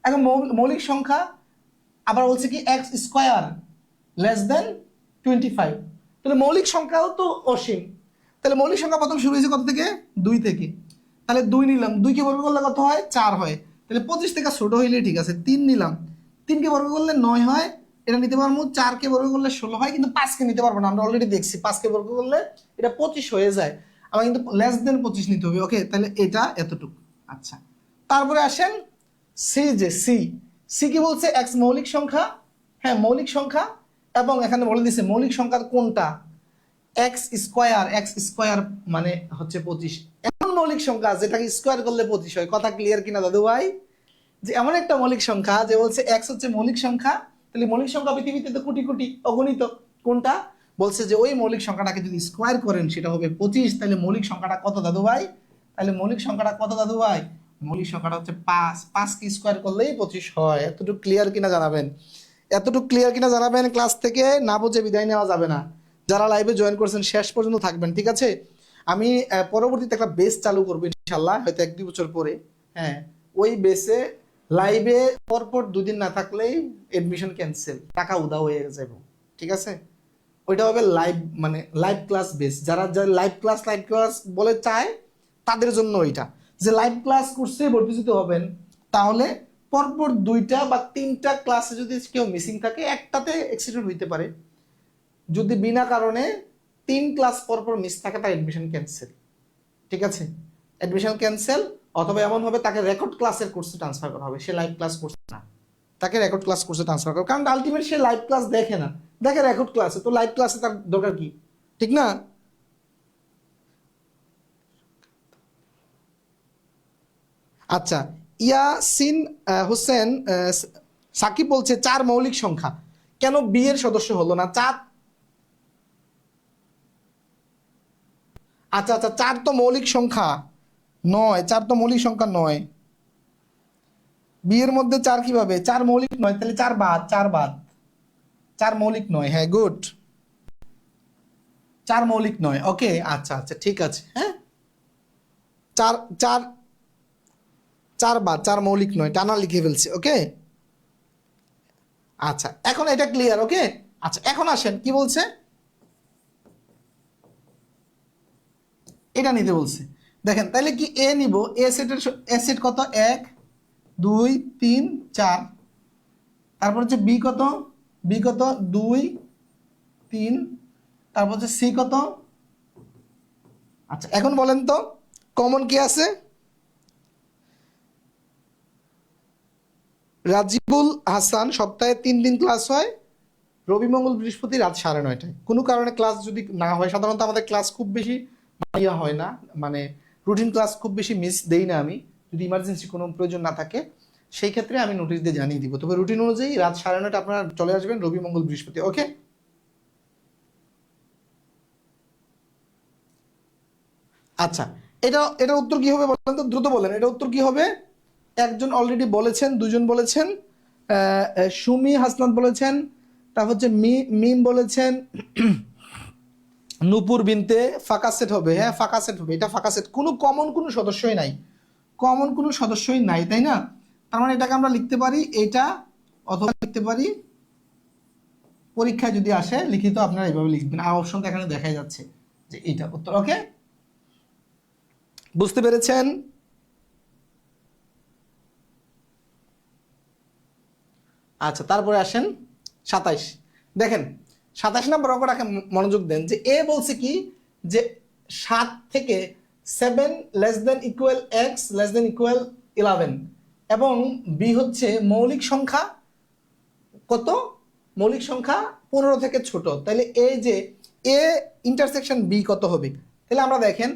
এখন মৌলিক সংখ্যা, আবার বলছে কি এক্স স্কোয়ার লেস দেন 25। তাহলে মৌলিক সংখ্যাও তো অসীম। তাহলে মৌলিক সংখ্যা প্রথম শুরু হয়েছে কত থেকে, 2 থেকে। তাহলে 2 নিলাম, 2 কে বর্গ করলে কত হয়, 4 হয়। তাহলে 25 থেকে ছোট হইলে ঠিক আছে। 3 নিলাম, 3 কে বর্গ করলে 9 হয়, এটা নিতে পারবো। 4 কে বর্গ করলে 16 হয়, কিন্তু 5 কে নিতে পারবো না, আমরা অলরেডি দেখছি 5 কে বর্গ করলে এটা 25 হয়ে যায়। আমার কিন্তু লেস দেন 25 নিতে হবে। ওকে, তাহলে এটা এতটুকু। আচ্ছা তারপরে আসেন সি, যে সি, সি কি বলছে, এক্স মৌলিক সংখ্যা, হ্যাঁ মৌলিক সংখ্যা, এবং এখানে বলে দিছে মৌলিক সংখ্যা কোনটা, এক্স স্কোয়ার, এক্স স্কোয়ার মানে হচ্ছে 25। এমন মৌলিক সংখ্যা যেটাকে স্কোয়ার করলে 25 হয়। কথা ক্লিয়ার কিনা দাদু ভাই, যে এমন একটা মৌলিক সংখ্যা যে বলছে এক্স হচ্ছে মৌলিক সংখ্যা। তাহলে মৌলিক সংখ্যা পৃথিবীতে তো কোটি কোটি, অগণিত। কোনটা, বলছে যে ওই মৌলিক সংখ্যাটাকে যদি স্কোয়ার করেন সেটা হবে 25। তাহলে মৌলিক সংখ্যাটা কত দাদু ভাই, তাহলে মৌলিক সংখ্যাটা কত দাদু ভাই, মৌলিক সংখ্যাটা হচ্ছে 5। 5 কি স্কোয়ার করলেই 25 হয়। এতটুকু ক্লিয়ার কিনা জানাবেন, এতটুকু ক্লিয়ার কিনা জানাবেন। ক্লাস থেকে না বুঝে বিদায় নেওয়া যাবে না। যারা লাইভে জয়েন করছেন শেষ পর্যন্ত থাকবেন, ঠিক আছে। আমি পরবর্তীতে একটা বেস চালু করবো ইনশাল্লাহ, হয়তো 1-2 বছর পরে। হ্যাঁ, ওই বেসে লাইভে পরপর 2 দিন না থাকলেই এডমিশন ক্যান্সেল, টাকা উধাও হয়ে যাবে। ঠিক আছে, ওইটা হবে লাইভ, মানে লাইভ ক্লাস বেস। যারা লাইভ ক্লাস বলে চায় তাদের জন্য ওইটা, যে লাইভ ক্লাস কোর্সে ভর্তি যদি হবেন, তাহলে পরপর 2টা বা 3টা ক্লাসে যদি কেউ মিসিং থাকে, একটাতে অ্যাক্সিডেন্ট হইতে পারে। যদি বিনা কারণে 3 ক্লাস পরপর মিস থাকে, তার এডমিশন ক্যান্সেল। ঠিক আছে, অ্যাডমিশন ক্যান্সেল, অথবা এমন হবে তাকে রেকর্ড ক্লাসের কোর্সে ট্রান্সফার করা হবে, সে লাইভ ক্লাস করছে না, তাকে রেকর্ড ক্লাস কোর্সে ট্রান্সফার করা। কারণ আলটিমেট সে লাইভ ক্লাস দেখে না, দেখে রেকর্ড ক্লাসে, তো লাইভ ক্লাসে তার দরকার কি, ঠিক না। আচ্ছা, ইয়াসিন হোসেন সাকিব বলছে 4 মৌলিক সংখ্যা, কেন বি এর সদস্য হলো না 4? আচ্ছা আচ্ছা, 4 তো মৌলিক সংখ্যা নয়, 4 তো মৌলিক সংখ্যা নয়। বি এর মধ্যে 4 কিভাবে, 4 মৌলিক নয়, তাহলে 4 বাদ, 4 বাদ, 4 মৌলিক নয়। হ্যাঁ গুড, 4 মৌলিক নয়। ওকে আচ্ছা আচ্ছা ঠিক আছে, হ্যাঁ 4 4 4 বাদ, 4 মৌলিক নয়, টানা লিখে ফেলছি। ওকে আচ্ছা, এখন এটা ক্লিয়ার। ওকে আচ্ছা, এখন আসেন কি বলছে, এটা নিতে বলছে। দেখেন তাহলে কি এ নিব, এ সেটের এ সেট কত, 1 2 3 4। তারপর হচ্ছে বি কত, বি কত 2 3। তারপর হচ্ছে সি কত। আচ্ছা এখন বলেন তো কমন কি আছে, রাজিবুল হাসান, সপ্তাহে 3 দিন ক্লাস হয়, রবি মঙ্গল বৃহস্পতি রাত 9:30টায়। কোনো কারণে ক্লাস যদি না হয়, সাধারণত আমাদের ক্লাস খুব বেশি ইয়া হয় না, মানে রুটিন ক্লাস খুব বেশি মিস দেই না আমি, যদি ইমার্জেন্সি কোনো প্রয়োজন না থাকে সেই ক্ষেত্রে আমি নোটিশ দিয়ে জানিয়ে দিব। তবে রুটিন অনুযায়ী রাত 9:30 আপনারা চলে আসবেন রবি মঙ্গল বৃহস্পতি। ওকে, আচ্ছা, এটা উত্তর কি হবে বলেন তো, দ্রুত বলেন, এটা উত্তর কি হবে? একজন অলরেডি বলেছেন, দুজন বলেছেন, সুমি হাসনাত বলেছেন, তারপর হচ্ছে মিম বলেছেন, নূপুর বিনতে। ফাঁকা সেট হবে, হ্যাঁ ফাঁকা সেট হবে, এটা ফাঁকা সেট, কোনো কমন কোনো সদস্যই নাই, কমন কোনো সদস্যই নাই, তাই না? তার মানে এটাকে আমরা লিখতে পারি এটা, অথবা লিখতে পারি, পরীক্ষায় যদি আসে লিখিত আপনারা এইভাবে লিখবেন, আর অপশনটা এখানে দেখাই যাচ্ছে যে এইটা উত্তর। ওকে, বুঝতে পেরেছেন? আচ্ছা, তারপরে আসেন 27। দেখেন 27 নম্বর অঙ্কটাকে মনোযোগ দেন, যে এ বলছে কি, যে 7 থেকে 7 less than equal x less than equal 11, এবং বি হচ্ছে মৌলিক সংখ্যা কত, মৌলিক সংখ্যা 15 থেকে ছোট। তাহলে এই যে এ ইন্টারসেকশন বি কত হবে? তাহলে আমরা দেখেন,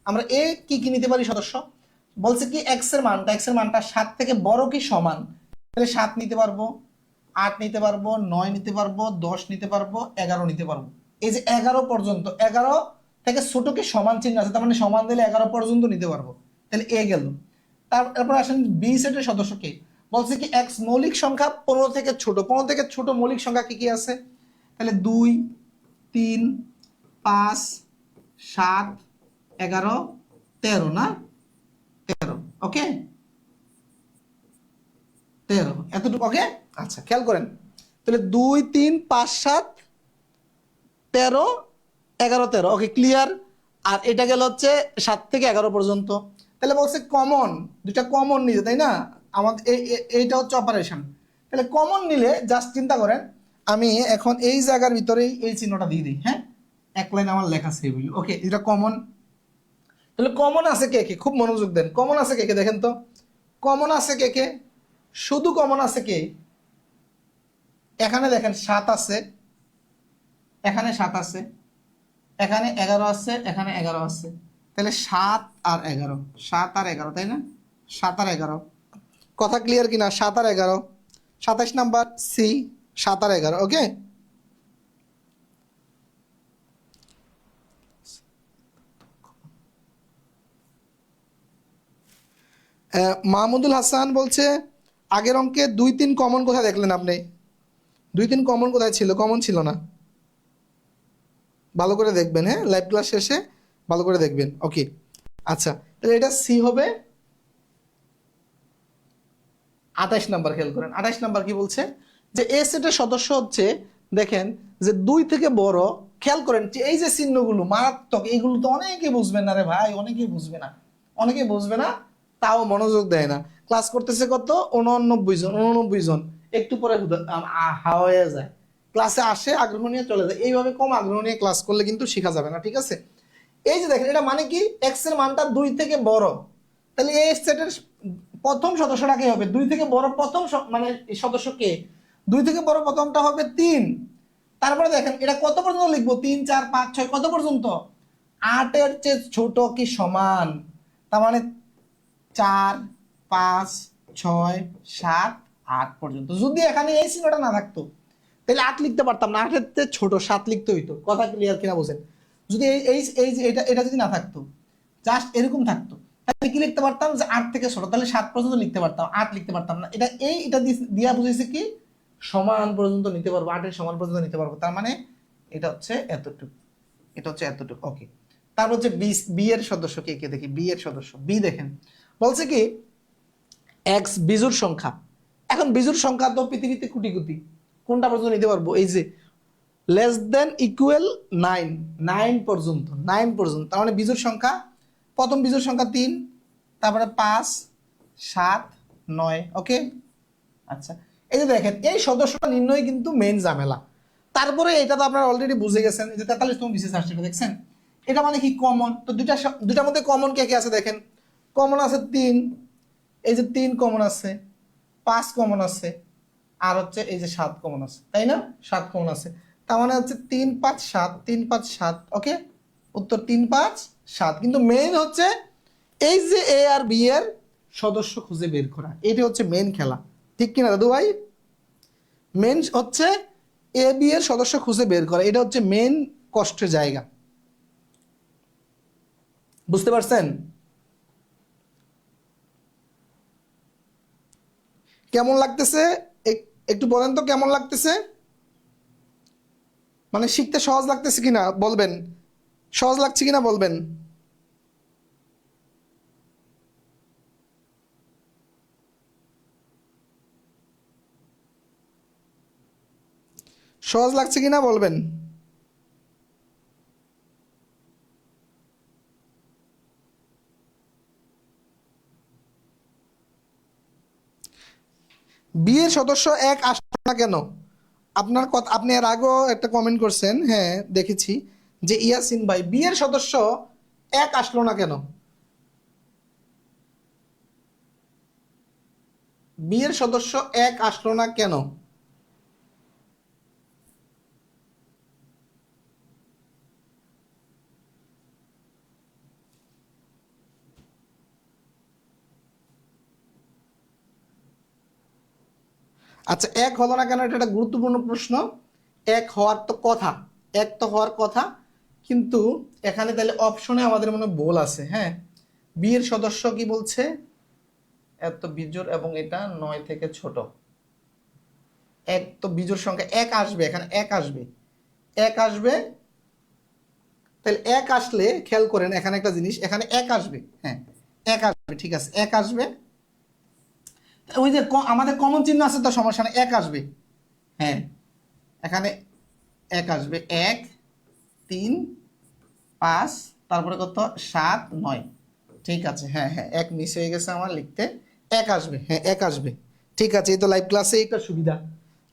আমরা এ কি কি নিতে পারি সদস্য, বলছে কি এক্স এর মানটা 7 থেকে বড় কি সমান, তাহলে 7 নিতে পারবো, 8 নিতে পারবো, 9 নিতে পারবো, 10 নিতে পারবো, 11 নিতে পারবো। এই যে 11 পর্যন্ত, 11 থেকে ছোট কি সমান চিহ্ন আছে, তার মানে সমান দিলে 11 পর্যন্ত নিতে পারবো, তাহলে এ গেল। তারপর আসেন বি সেটের সদস্য কে, বলছে কি এক্স মৌলিক সংখ্যা 15 থেকে ছোট, 15 থেকে ছোট মৌলিক সংখ্যা কি কি আছে, তাহলে 2, 3, 5, 7, 11, 13, না 13, ওকে 13 এতটুকু। ওকে, আচ্ছা খেয়াল করেন, তাহলে 2, 3, 5, 7, 13, 11, 13, ওকে ক্লিয়ার। আর এটা গেল হচ্ছে 7 থেকে 11 পর্যন্ত। তাহলে বলছে কমন, দুটা কমন নিতে, তাই না? আমাদের এইটা হচ্ছে অপারেশন। তাহলে কমন নিলে জাস্ট চিন্তা করেন, আমি এখন এই জায়গার ভিতরেই এই চিহ্নটা দিয়ে দিই, হ্যাঁ, এক লাইন আমার লেখা সেভ হইল। ওকে, এটা কমন। তাহলে কমন আছে কে কে, খুব মনোযোগ দেন, কমন আছে কে কে দেখেন তো, কমন আছে কে কে, শুধু কমন আছে কে, এখানে দেখেন 7 আছে, এখানে 7 আছে, এখানে 11 আছে, এখানে 11 আছে, তাহলে 7 আর 11, 7 আর 11, তাই না? 7 আর 11, কথা ক্লিয়ার কিনা? 7 আর 11, 27 নাম্বার সি, 7 আর 11। ওকে, মাহমুদুল হাসান বলছে আগের অঙ্কে 2, 3 কমন কোথায় দেখলেন আপনি? 2, 3 কমন কোথায় ছিল? কমন ছিল না, ভালো করে দেখবেন, হ্যাঁ লাইভ ক্লাস শেষে ভালো করে দেখবেন। ওকে, আচ্ছা, তাহলে এটা সি হবে। 28 নাম্বার খেয়াল করেন, 28 নাম্বার কি বলছে, যে এ সেটের সদস্য হচ্ছে, দেখেন যে 2 থেকে বড়, খেয়াল করেন যে এই যে চিহ্নগুলো মারাত্মক, এইগুলো তো অনেকে বুঝবে না রে ভাই, অনেকেই বুঝবে না, অনেকে বুঝবে না, তাও মনোযোগ দেয় না। ক্লাস করতেছে কত, 89 জন, 89 জন, একটু পরে হাওয়া হয়ে যায়, ক্লাসে আসে আগ্রহ নিয়ে চলে যায়, এইভাবে কম আগ্রহ নিয়ে ক্লাস করলে কিন্তু শেখা যাবে না, ঠিক আছে? এই যে দেখেন, এটা মানে কি এক্স এর মানটা 2 থেকে বড়, তাহলে এই সেটের প্রথম সদস্যটা কে হবে, 2 থেকে বড় প্রথম মানে সদস্য কে, 2 থেকে বড় প্রথমটা হবে 3। তারপরে দেখেন এটা কত পর্যন্ত লিখবো, 3, 4, 5, 6 কত পর্যন্ত, 8 এর চেয়ে ছোট কি সমান, তার মানে 4, 5, 6, 7, 8 পর্যন্ত। যদি এখানে এই চিহ্নটা না থাকতো তাহলে 8 লিখতে পারতাম না, 8 এর চেয়ে ছোট 7 লিখতে হইতো, কথা ক্লিয়ার কিনা বোঝেন? যদি এই এই এই যে এটা এটা যদি না থাকতো, জাস্ট এরকম থাকতো, তাহলে কি লিখতে পারতাম, যে 8 থেকে ছোট, তাহলে 7 পর্যন্ত লিখতে পারতাম, 8 লিখতে পারতাম না। এটা দিয়া বুঝেছে কি সমান পর্যন্ত নিতে পারবো, 8 এর সমান পর্যন্ত নিতে পারবো, তার মানে এটা হচ্ছে এতটুকু, এটা হচ্ছে এতটুকু। ওকে, তারপর হচ্ছে বি এর সদস্য কে কে দেখি, বি এর সদস্য, বি দেখেন বলছে কি এক্স বিজোড় সংখ্যা। এখন বিজোড় সংখ্যা তো পৃথিবীতে কোটি কোটি, কোনটা পর্যন্ত নিতে পারবো, এই যে লেস দেন ইকুয়াল 9, 9 পর্যন্ত, 9 পর্যন্ত, তার মানে বিজোড় সংখ্যা, প্রথম বিজোড় সংখ্যা 3, তারপরে 5, 7, 9। ওকে, আচ্ছা, এই যে দেখেন এই সদস্যটা নির্ণয় কিন্তু মেইন ঝামেলা। তারপরে এটা তো আপনারা অলরেডি বুঝে গেছেন, এই যে 43তম বিশেষ আসছে, এটা দেখছেন, এটা মানে কি কমন, তো দুটার মধ্যে কমন কে কে আছে দেখেন, কমন আছে 3, এই যে 3 কমন আছে, 5 কমন আছে, আর হচ্ছে এই যে 7 কমন আছে, তাই না? 7 কমন আছে, তার মানে হচ্ছে 3 5 7, 3 5 7। ওকে, উত্তর 3 5 7। কিন্তু মেইন হচ্ছে এই যে এ আর বি এর সদস্য খুঁজে বের করা, এটা হচ্ছে মেইন খেলা, ঠিক কিনা দাদু ভাই? মেইন হচ্ছে এ বি এর সদস্য খুঁজে বের করা, এটা হচ্ছে মেইন কষ্টের জায়গা। বুঝতে পারছেন? কেমন লাগতেছে একটু বলেন তো, কেমন লাগতেছে? মানে শিখতে সহজ লাগতেছে কিনা বলবেন, সহজ লাগছে কিনা বলবেন। সহজ লাগছে কিনা বলবেন। বিয়ের সদস্য এক আসলো না কেন? আপনার কথা, আপনি এর আগেও একটা কমেন্ট করছেন, হ্যাঁ দেখেছি, যে ইয়াসিন ভাই বিয়ের সদস্য এক আসলো না কেন? বিয়ের সদস্য এক আসলো না কেন? আচ্ছা, এক হলো না কেন, এটা একটা গুরুত্বপূর্ণ প্রশ্ন। এক হওয়ার তো কথা, এক তো হওয়ার কথা, কিন্তু এখানে তাহলে অপশনে আমাদের মনে ভুল আছে। হ্যাঁ, বিয়ের সদস্য কি বলছে, এত বিজোড় এবং এটা 9 থেকে ছোট। এক তো বিজোড় সংখ্যা, এক আসবে এখানে, এক আসবে, এক আসবে। তাহলে এক আসলে খেয়াল করেন এখানে একটা জিনিস, এখানে এক আসবে, হ্যাঁ এক আসবে, ঠিক আছে এক আসবে। ওই যে আমাদের কমন চিহ্ন আছে তো, সমস্যা নেই, এক আসবে। হ্যাঁ, এখানে এক আসবে, 1 3 5, তারপরে কত 7 9। ঠিক আছে, হ্যাঁ হ্যাঁ, এক মিস হয়ে গেছে আমার লিখতে, এক আসবে, হ্যাঁ এক আসবে। ঠিক আছে, এই তো লাইভ ক্লাসে একটা সুবিধা,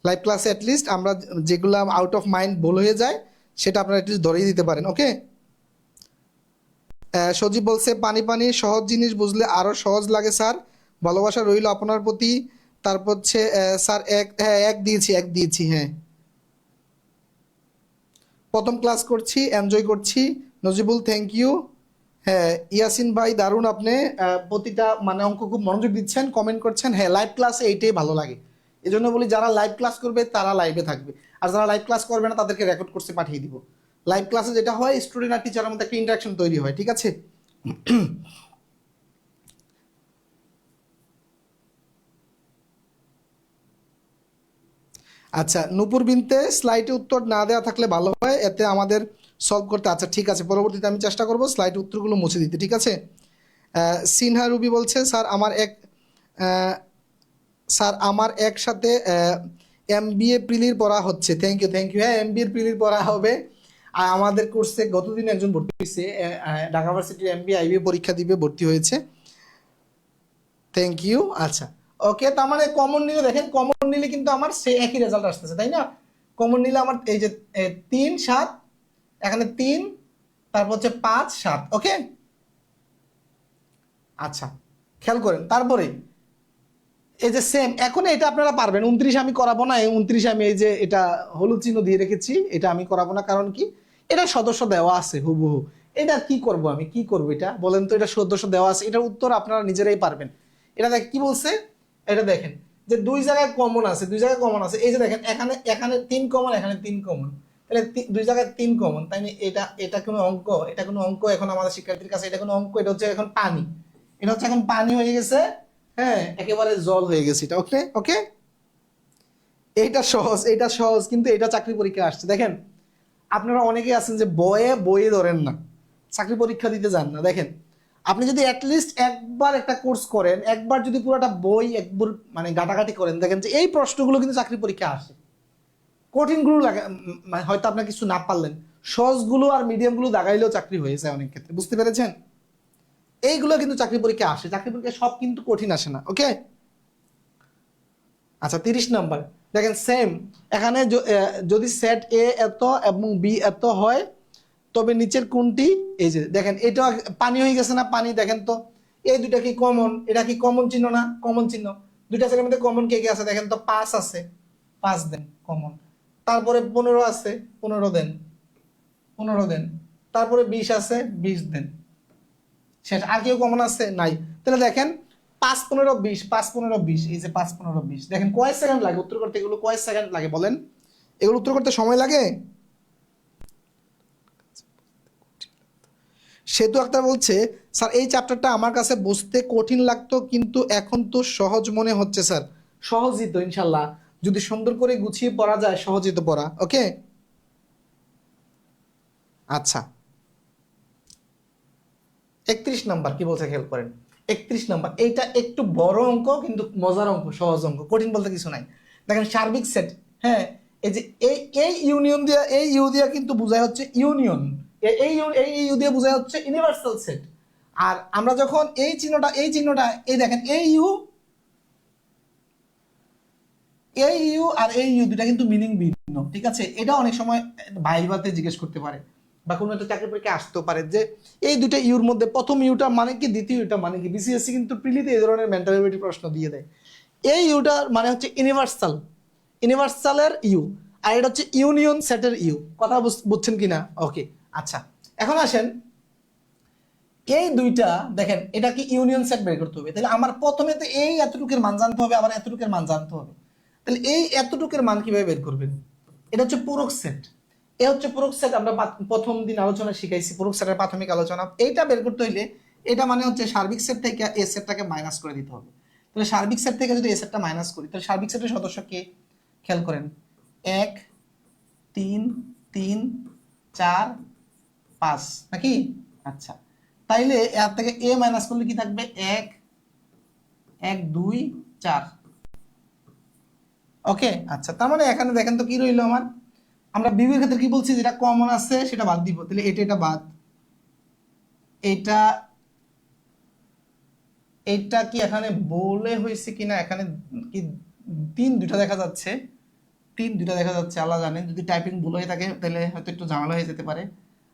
লাইভ ক্লাসে অ্যাটলিস্ট আমরা যেগুলো আউট অফ মাইন্ড ভুল হয়ে যায় সেটা আপনারা অ্যাটলিস্ট ধরেই দিতে পারেন। ওকে, সজীব বলছে পানি পানি, সহজ জিনিস বুঝলে আরো সহজ লাগে স্যার, ভালোবাসা রইল আপনার প্রতি। তারপর হচ্ছে স্যার এক, হ্যাঁ এক দিয়েছি, এক দিয়েছি, হ্যাঁ প্রথম ক্লাস করছি, এনজয় করছি। Najibul thank you. হ্যাঁ ইয়াসিন ভাই দারুণ, আপনি প্রতিটা মানে অঙ্ক খুব মনোযোগ দিচ্ছেন, কমেন্ট করছেন। হ্যাঁ লাইভ ক্লাসে এইটাই ভালো লাগে, এই জন্য বলি যারা লাইভ ক্লাস করবে তারা লাইভে থাকবে, আর যারা লাইভ ক্লাস করবে না তাদেরকে রেকর্ড করতে পাঠিয়ে দিব। লাইভ ক্লাসে যেটা হয়, স্টুডেন্ট আর টিচারের মধ্যে একটা ইন্টারাকশন তৈরি হয়, ঠিক আছে? আচ্ছা, নূপুর বিনতে স্লাইডে উত্তর না দেওয়া থাকলে ভালো হয়, এতে আমাদের সলভ করতে। আচ্ছা ঠিক আছে, পরবর্তীতে আমি চেষ্টা করব স্লাইডে উত্তরগুলো মুছে দিতে, ঠিক আছে? সিনহা রুবি বলছে স্যার আমার এক, আহ, স্যার আমার একসাথে এমবিএ প্রিলির পড়া হচ্ছে। থ্যাংক ইউ থ্যাংক ইউ, হ্যাঁ এমবিএ প্রিলির পড়া হবে। আর আমাদের কোর্সে গতদিন একজন ভর্তি হয়েছে, ঢাকা ভার্সিটির এমবিএ আইবিএ পরীক্ষা দিবে, ভর্তি হয়েছে। Thank you. আচ্ছা ওকে, তার মানে কমন নিলে দেখেন, কমন নিলে কিন্তু আমার সে একই রেজাল্ট আসতেছে, তাই না? কমন নিলে আমার এই যে 3 7, এখানে 3, তারপর হচ্ছে 5 7। ওকে, আচ্ছা খেয়াল করেন, তারপরে এই যে সেম, এখন এটা আপনারা পারবেন। 29 আমি করাবো না, 29 আমি এই যে এটা হলুদ চিহ্ন দিয়ে রেখেছি, এটা আমি করাবো না, কারণ কি এটা সদস্য দেওয়া আছে হুবহু। এটা কি করব, আমি কি করব এটা বলেন তো, এটা সদস্য দেওয়া আছে, এটার উত্তর আপনারা নিজেরাই পারবেন। এটা দেখ কি বলছে, এটা দেখেন যে দুই জায়গায় কমন আছে, দুই জায়গায় কমন আছে, এই যে দেখেন এখানে, এখানে 3 কমন, এখানে 3 কমন, তাহলে দুই জায়গায় 3 কমন, তাই না? এটা এটা কোনো অঙ্ক, এটা কোনো অঙ্ক এখন আমাদের শিক্ষার্থীর কাছে এটা কোনো অঙ্ক, এটা হচ্ছে এখন পানি, এটা হচ্ছে এখন পানি হয়ে গেছে। হ্যাঁ একেবারে জল হয়ে গেছে এটা। ওকে ওকে, এইটা সহজ, এটা সহজ, কিন্তু এটা চাকরি পরীক্ষা আসছে। দেখেন আপনারা অনেকেই আছেন যে বয়ে বইয়ে ধরেন না, চাকরি পরীক্ষা দিতে যান না। দেখেন আপনি যদি অ্যাটলিস্ট একবার একটা কোর্স করেন, একবার যদি পুরোটা বই একবার মানে ঘাটাঘাটি করেন, দেখেন যে এই প্রশ্নগুলো কিন্তু চাকরি পরীক্ষা আসে। কঠিনগুলো লাগা মানে হয়তো আপনার কিছু না পারলেন, সহজগুলো আর মিডিয়ামগুলো দাগাইলেও চাকরি হয়ে যায় অনেক ক্ষেত্রে, বুঝতে পেরেছেন? এইগুলো কিন্তু চাকরি পরীক্ষা আসে, চাকরি পরীক্ষা সব কিন্তু কঠিন আসে না। ওকে, আচ্ছা 30 নাম্বার দেখেন সেম, এখানে যদি সেট এ এত এবং বি এত হয়, তবে নিচের কোনটি, এই যে দেখেন এটা পানি হয়ে গেছে না, পানি দেখেন তো, এই দুইটা কি কমন, এটা কি কমন চিহ্ন না, কমন চিহ্ন, দুইটা সেটের মধ্যে কমন কে কে আছে দেখেন তো, 5 আছে, 5 দেন কমন। তারপরে 15 আছে, 15 দেন, 15 দেন। তারপরে 20 আছে, 20 দেন। শেষ। আর কেউ কমন আছে? নাই। তাহলে দেখেন 5 15 20, 5 15 20, এই যে 5 15 20, দেখেন কয় সেকেন্ড লাগে উত্তর করতে? এগুলো কয় সেকেন্ড লাগে বলেন? এগুলো উত্তর করতে সময় লাগে? সেতু আক্তার বলছে, স্যার এই চ্যাপ্টারটা আমার কাছে বুঝতে কঠিন লাগতো, কিন্তু এখন তো সহজ মনে হচ্ছে স্যার। সহজই তো ইনশাল্লাহ, যদি সুন্দর করে গুছিয়ে পড়া যায় সহজই তো পড়া। ওকে, আচ্ছা 31 নাম্বার কি বলছে খেয়াল করেন। 31 নাম্বার, এইটা একটু বড় অঙ্ক কিন্তু মজার অঙ্ক, সহজ অঙ্ক, কঠিন বলতে কিছু নাই। দেখেন সার্বিক সেট, হ্যাঁ, এই যে এই ইউনিয়ন দিয়া, এই ইউ দিয়া কিন্তু বোঝায় হচ্ছে ইউনিয়ন, এই ইউ দিয়ে বোঝায় হচ্ছে ইউনিভার্সাল সেট। আর আমরা যখন এই চিহ্নটা এই দেখেন, এই ইউ আর এই ইউ দুটা কিন্তু মিনিং ভিন্ন, ঠিক আছে? এটা অনেক সময় ভাইভাতে জিজ্ঞেস করতে পারে, বা কোনো একটা চাকরি পরীক্ষা আসতেও পারে যে এই দুটো ইউর মধ্যে প্রথম ইউটা মানে কি, দ্বিতীয় ইউটা মানে কি। বিসিএসসি কিন্তু প্রিলিতে এই ধরনের মেন্টালিটি প্রশ্ন দিয়ে দেয়। এই ইউটার মানে হচ্ছে ইউনিভার্সালের ইউ, আর এটা হচ্ছে ইউনিয়ন সেটের ইউ। কথা বুঝছেন কিনা? ওকে, আচ্ছা এখন আসেন, এই দুইটা দেখেন, এটা কি ইউনিয়ন সেট বের করতে হবে, তাহলে আমার প্রথমে তো এই এতটুকুর মান জানতে হবে, আবার এতটুকুর মান জানতে হবে। তাহলে এই এতটুকুর মান কিভাবে বের করবেন? এটা হচ্ছে পূরক সেট। এ হচ্ছে পূরক সেট, আমরা প্রথম দিন আলোচনা শিখাইছি পূরক সেটের প্রাথমিক আলোচনা। এইটা বের করতে হইলে এটা মানে হচ্ছে সার্বিক সেট থেকে এ সেটটাকে মাইনাস করে দিতে হবে। তাহলে সার্বিক সেট থেকে যদি এ সেটটা মাইনাস করি, তাহলে সার্বিক সেটের সদস্য কে? খেয়াল করেন, 1 3 3 4 5 নাকি? আচ্ছা, তাইলে এর থেকে এ মাইনাস করলে কি থাকবে? 1 1 2 4। ওকে, আচ্ছা, তার মানে এখানে দেখেন তো কি রইলো আমার, আমরা বিবির ক্ষেত্রে কি বলছি, যেটা কমন আছে সেটা বাদ দিব, তাহলে এটা বাদ, এটা এটা কি এখানে বলে হয়েছে কিনা, এখানে কি 3 দুইটা দেখা যাচ্ছে, 3 দুইটা দেখা যাচ্ছে, আল্লাহ জানে। যদি টাইপিং ভুল হয়ে থাকে তাহলে হয়তো একটু ঝামেলা হয়ে যেতে পারে।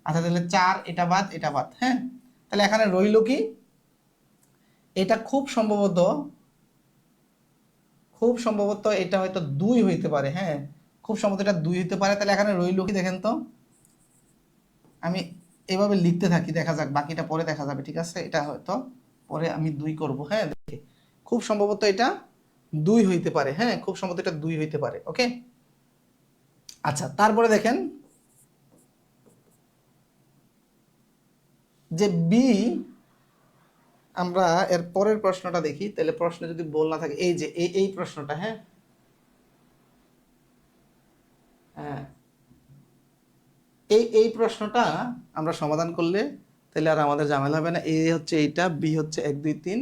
আচ্ছা, তাহলে 4, এটা বাদ, এটা বাদ, হ্যাঁ। তাহলে এখানে রইল কি, এটা খুব সম্ভবত এটা হয়তো 2 হইতে পারে, হ্যাঁ, খুব সম্ভবত এটা 2 হইতে পারে। তাহলে এখানে রইল কি দেখেন তো, আমি এভাবে লিখতে থাকি, দেখা যাক, বাকিটা পরে দেখা যাবে, ঠিক আছে? এটা হয়তো পরে আমি 2 করব, হ্যাঁ, দেখি, খুব সম্ভবত এটা 2 হইতে পারে, হ্যাঁ, খুব সম্ভবত এটা 2 হইতে পারে। ওকে, আচ্ছা, তারপরে দেখেন যে বি, আমরা এর পরের প্রশ্নটা দেখি, তাহলে প্রশ্নে যদি বল না থাকে, এই যে এই প্রশ্নটা, হ্যাঁ, হ্যাঁ, এই প্রশ্নটা আমরা সমাধান করলে তাহলে আর আমাদের ঝামেলা হবে না। এ হচ্ছে এইটা, বি হচ্ছে 1 2 3।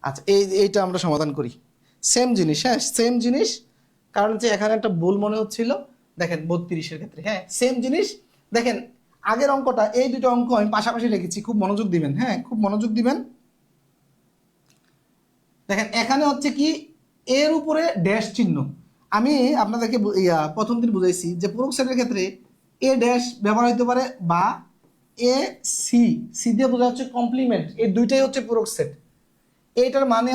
আচ্ছা, এইটা আমরা সমাধান করি, সেম জিনিস, হ্যাঁ, সেম জিনিস। কারণ যে এখানে একটা ভুল মনে হচ্ছিল, দেখেন 32-এর ক্ষেত্রে, হ্যাঁ, সেম জিনিস। দেখেন আগের অঙ্কটা, এই দুটো অঙ্ক আমি পাশাপাশি রেখেছি, খুব মনোযোগ দিবেন, হ্যাঁ, খুব মনোযোগ দিবেন। দেখেন এখানে হচ্ছে কি, এর উপরে ড্যাশ চিহ্ন। আমি আপনাদেরকে প্রথম দিন বুঝাইছি যে পূরক সেটের ক্ষেত্রে এ ড্যাশ ব্যবহার হতে পারে, বা এ সি, সি দিয়ে বোঝা হচ্ছে কমপ্লিমেন্ট, এই দুইটাই হচ্ছে পূরক সেট। এটার মানে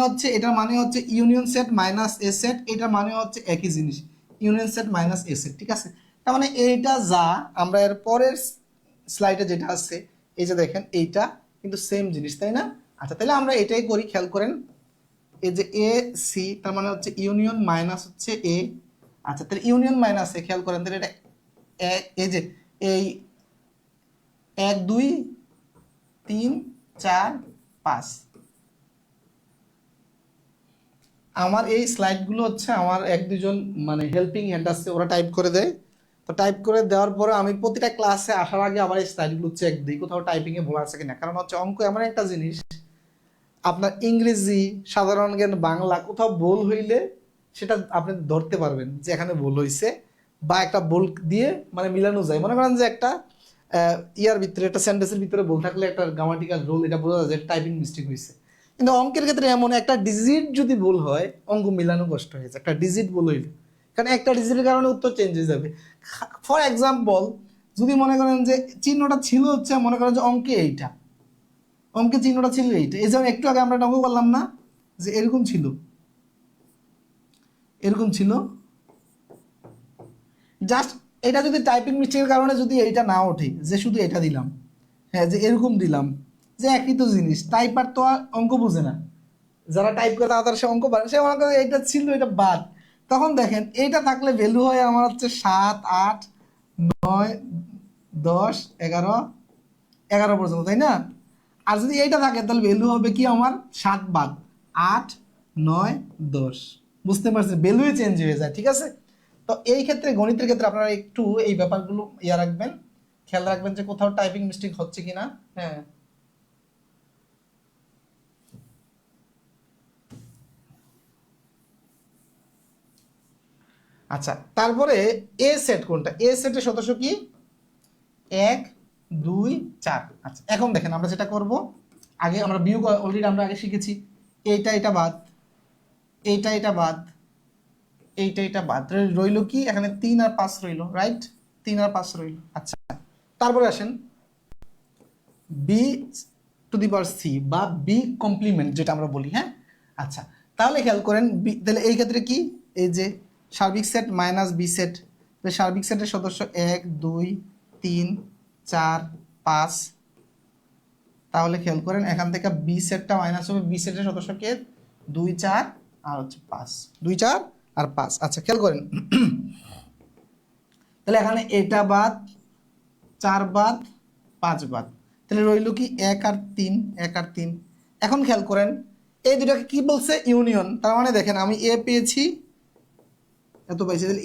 হচ্ছে ইউনিয়ন সেট মাইনাস এ সেট, এটার মানে হচ্ছে একই জিনিস, ইউনিয়ন সেট মাইনাস এ সেট, ঠিক আছে? তার মানে এইটা যা, আমরা এর পরের স্লাইডে যেটা আছে, এই যে দেখেন এইটা কিন্তু সেম জিনিস, তাই না? আচ্ছা, তাহলে আমরা এটাই করি, খেয়াল করেন, এই যে এ সি, তার মানে হচ্ছে ইউনিয়ন মাইনাস হচ্ছে এ। আচ্ছা, তাহলে ইউনিয়ন মাইনাস এ, খেয়াল করেন, তাহলে এটা এই যে এই 1 2 3 4 5। আমার এই স্লাইডগুলো হচ্ছে আমার 1 2 জন মানে হেল্পিং হ্যান্ড আছে, ওরা টাইপ করে দেয়। তো টাইপ করে দেওয়ার পরে আমি প্রতিটা ক্লাসে আসার আগে আবার এই স্লাইডগুলো চেক দিই, কোথাও টাইপিংয়ে ভুল আছে কিনা। কারণ হচ্ছে অঙ্ক এমন একটা জিনিস, আপনার ইংরেজি, সাধারণ জ্ঞান, বাংলা কোথাও ভুল হইলে সেটা আপনি ধরতে পারবেন যে এখানে ভুল হয়েছে, বা একটা ভুল দিয়ে মানে মিলানো যায়। মনে করেন যে একটা ইয়ার ভিতরে, একটা সেন্টেন্সের ভিতরে ভুল থাকলে একটা গ্রামাটিক্যাল রুল, এটা বোঝা যায় যে টাইপিং মিস্টেক হয়েছে। কিন্তু অঙ্কের ক্ষেত্রে এমন একটা ডিজিট যদি ভুল হয়, অঙ্ক মিলানো কষ্ট হয়েছে, একটা ডিজিট ভুল হইলে, কারণ একটা ডিজিটের কারণে উত্তর চেঞ্জ হয়ে যাবে। ফর এক্সাম্পল, যদি মনে করেন যে চিহ্নটা ছিল হচ্ছে, মনে করেন যে অঙ্কে এইটা, অঙ্কের চিহ্নটা ছিল এইটা, এই যেমন একটু আগে আমরা একটা অঙ্ক করলাম না, যে এরকম ছিল, এরকম ছিল, জাস্ট এটা যদি টাইপিং মিস্টেকের কারণে যদি এটা না ওঠে, যে শুধু এটা দিলাম, হ্যাঁ যে এরকম দিলাম, যে একই তো জিনিস, টাইপার তো আর অঙ্ক বুঝে না, যারা টাইপ করে তারা সে অঙ্ক পারে, সে মনে করে এটা ছিল এটা বাদ। তখন দেখেন এইটা থাকলে ভ্যালু হয় আমার হচ্ছে 7, 8, 9, 10, 11, 11 পর্যন্ত, তাই না? আর যদি এইটা থাকে তাহলে ভ্যালু হবে কি আমার 7 বাদ 8, 9, 10। বুঝতে পারছেন, ভ্যালুই চেঞ্জ হয়ে যায়, ঠিক আছে? তো এই ক্ষেত্রে গণিতের ক্ষেত্রে আপনারা একটু এই ব্যাপারগুলো রাখবেন, খেয়াল রাখবেন যে কোথাও টাইপিং মিস্টেক হচ্ছে কিনা। হ্যাঁ, আচ্ছা, তারপরে এ সেট কোনটা? এ সেটের সদস্য কি? 1, 2, 4। আচ্ছা, এখন দেখেন আমরা যেটা করব, আগে আমরা বিয়োগ অলরেডি আমরা আগে শিখেছি, এইটা এটা বাদ, এইটা এটা বাদ, এইটা এটা বাদ, রইল কি এখানে 3 আর 5 রইল, রাইট? 3 আর 5 রইল। আচ্ছা, তারপরে আসেন B to the power C বা বি কমপ্লিমেন্ট যেটা আমরা বলি। হ্যাঁ, আচ্ছা, তাহলে খেয়াল করেন তাহলে এই ক্ষেত্রে কি, এই যে সার্বিক সেট মাইনাস বি সেট, সার্বিক সেটের সদস্য 1, 2, 3, 4, 5। তাহলে খেয়াল করেন এখান থেকে বি সেটটা মাইনাস হবে, বি সেটের সদস্য কে? 2, 4 আর হচ্ছে 5, 2, 4 আর 5। আচ্ছা, খেয়াল করেন তাহলে এখানে এটা বাদ, 4 বাদ, 5 বাদ, তাহলে রইল কি 1 আর 3, 1 আর 3। এখন খেয়াল করেন এই দুটাকে কি বলছে? ইউনিয়ন। তার মানে দেখেন আমি এ পেয়েছি, এত পাইছি, তাহলে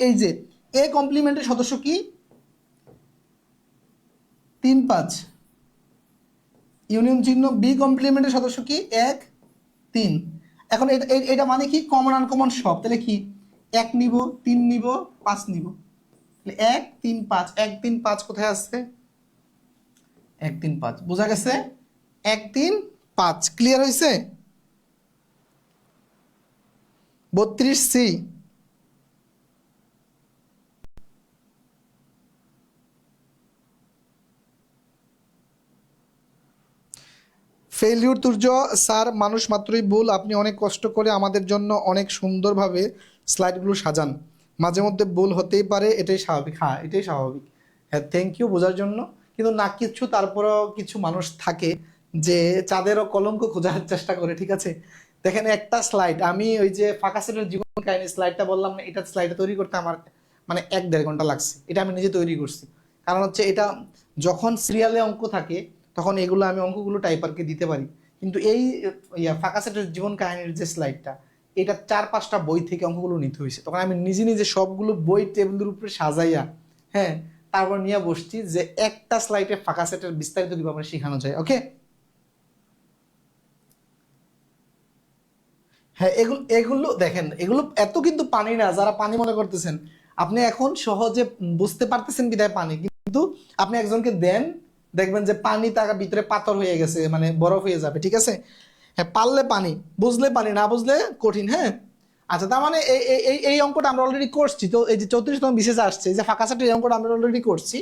এই যে এ কমপ্লিমেন্টের সদস্য কি? 3, 5। ইউনিয়ন চিহ্ন, বি কমপ্লিমেন্টের সদস্য কি? 1, 3। এখন এটা মানে কি? কমন আনকমন সব, তাহলে কি 1 নিব, 3 নিব, 5 নিব, তাহলে 1, 3, 5, 1, 3, 5 কোথায় আছে? 1, 3, 5 বোঝা গেছে? 1, 3, 5 ক্লিয়ার হয়েছে? 32C। ফেইলিউর তুর্য স্যার, মানুষ মাত্রই ভুল, আপনি অনেক কষ্ট করে আমাদের জন্য অনেক সুন্দরভাবে স্লাইডগুলো সাজান, মাঝে মধ্যে ভুল হতেই পারে, এটাই স্বাভাবিক। হ্যাঁ, এটাই স্বাভাবিক। হ্যাঁ, থ্যাংক ইউ বোঝার জন্য। কিন্তু না কিছু, তারপরেও কিছু মানুষ থাকে যে চাঁদেরও কলঙ্ক খোঁজার চেষ্টা করে, ঠিক আছে? দেখেন একটা স্লাইড, আমি ওই যে ফাঁকা সেটের জীবন কাহিনী স্লাইডটা বললাম না, এটা স্লাইডটা তৈরি করতে আমার মানে 1-1.5 ঘন্টা লাগছে। এটা আমি নিজে তৈরি করছি, কারণ হচ্ছে এটা যখন সিরিয়ালে অঙ্ক থাকে তখন এগুলো আমি অঙ্কগুলো টাইপারকে দিতে পারি। কিন্তু এই ফাঁকা সেটের জীবন কাহিনীর যে স্লাইডটা, এটা 4-5টা বই থেকে অঙ্কগুলো নিতে হয়েছে, তখন আমি নিজে নিজে সবগুলো বই টেবিলের উপরে সাজাইয়া, হ্যাঁ, তারপর নিয়ে বসছি যে একটা স্লাইডে ফাঁকা সেটের বিস্তারিত কিভাবে শেখানো যায়। ওকে, হ্যাঁ, এগুলো এগুলো দেখেন, এগুলো এত কিন্তু পানি না, যারা পানি মনে করতেছেন। আপনি এখন সহজে বুঝতে পারতেছেন বিধায় পানি, কিন্তু আপনি একজনকে দেন, দেখবেন যে পানি তার ভিতরে পাথর হয়ে গেছে, মানে বরফ হয়ে যাবে, ঠিক আছে? হ্যাঁ, পারলে পানি, বুঝলে পানি, না বুঝলে কঠিন। হ্যাঁ, আচ্ছা, তার মানে এই অঙ্কটা আমরা অলরেডি করছি, তো এই যে 34তম বিশেষ আসছে, এই যে ফাঁকা সেটের এই অঙ্কটা আমরা অলরেডি করছি।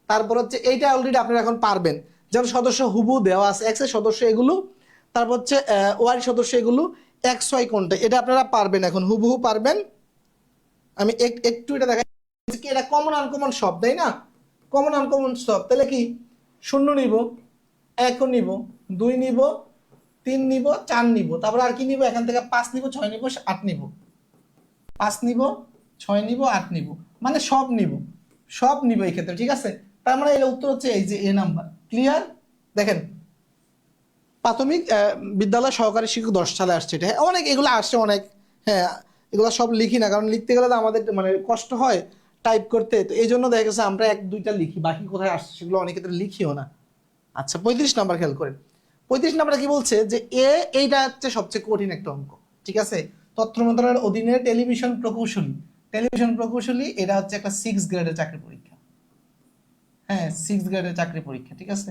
তারপর হচ্ছে এইটা অলরেডি আপনারা এখন পারবেন, যেমন সদস্য হুবু দেওয়া আছে, এক্স এর সদস্য এগুলো, তারপর হচ্ছে ওয়াই সদস্য এগুলো, এক্স ওয়াই কোনটা, এটা আপনারা পারবেন, এখন হুবহু পারবেন। আমি একটু এটা দেখাই কি, এটা কমন আনকমন সব, তাই না? কমন আনকমন সব, তাহলে কি 0 নিব, 1 নিব, 2 নিব, 3 নিব, 4 নিব, তারপর আর কি নিব? এখান থেকে 5 নিব, 6 নিব, 8 নিব, 5 নিব, 6 নিব, 8 নিব, মানে সব নিব, সব নিব এই ক্ষেত্রে, ঠিক আছে? তার মানে এর উত্তর হচ্ছে এই যে এ নাম্বার। ক্লিয়ার? দেখেন প্রাথমিক বিদ্যালয় সহকারী শিক্ষক 10 সালে আসছে, এটা অনেক, এগুলো আসছে অনেক। হ্যাঁ, এগুলো সব লিখি না, কারণ লিখতে গেলে তো আমাদের মানে কষ্ট হয় টাইপ করতে, তো এই জন্য দেখা গেছে আমরা 1-2টা লিখি, বাকি কোথায় আসছে সেগুলো অনেক ক্ষেত্রে লিখিও না। আচ্ছা, 35 নাম্বার খেয়াল করেন। 35 নাম্বারে কি বলছে যে এইটা হচ্ছে সবচেয়ে কঠিন একটা অঙ্ক, ঠিক আছে? তথ্য মন্ত্রণালয়ের অধীনে টেলিভিশন প্রকৌশলী, এটা হচ্ছে একটা 6 গ্রেডের চাকরি পরীক্ষা। হ্যাঁ, 6 গ্রেডের চাকরি পরীক্ষা, ঠিক আছে?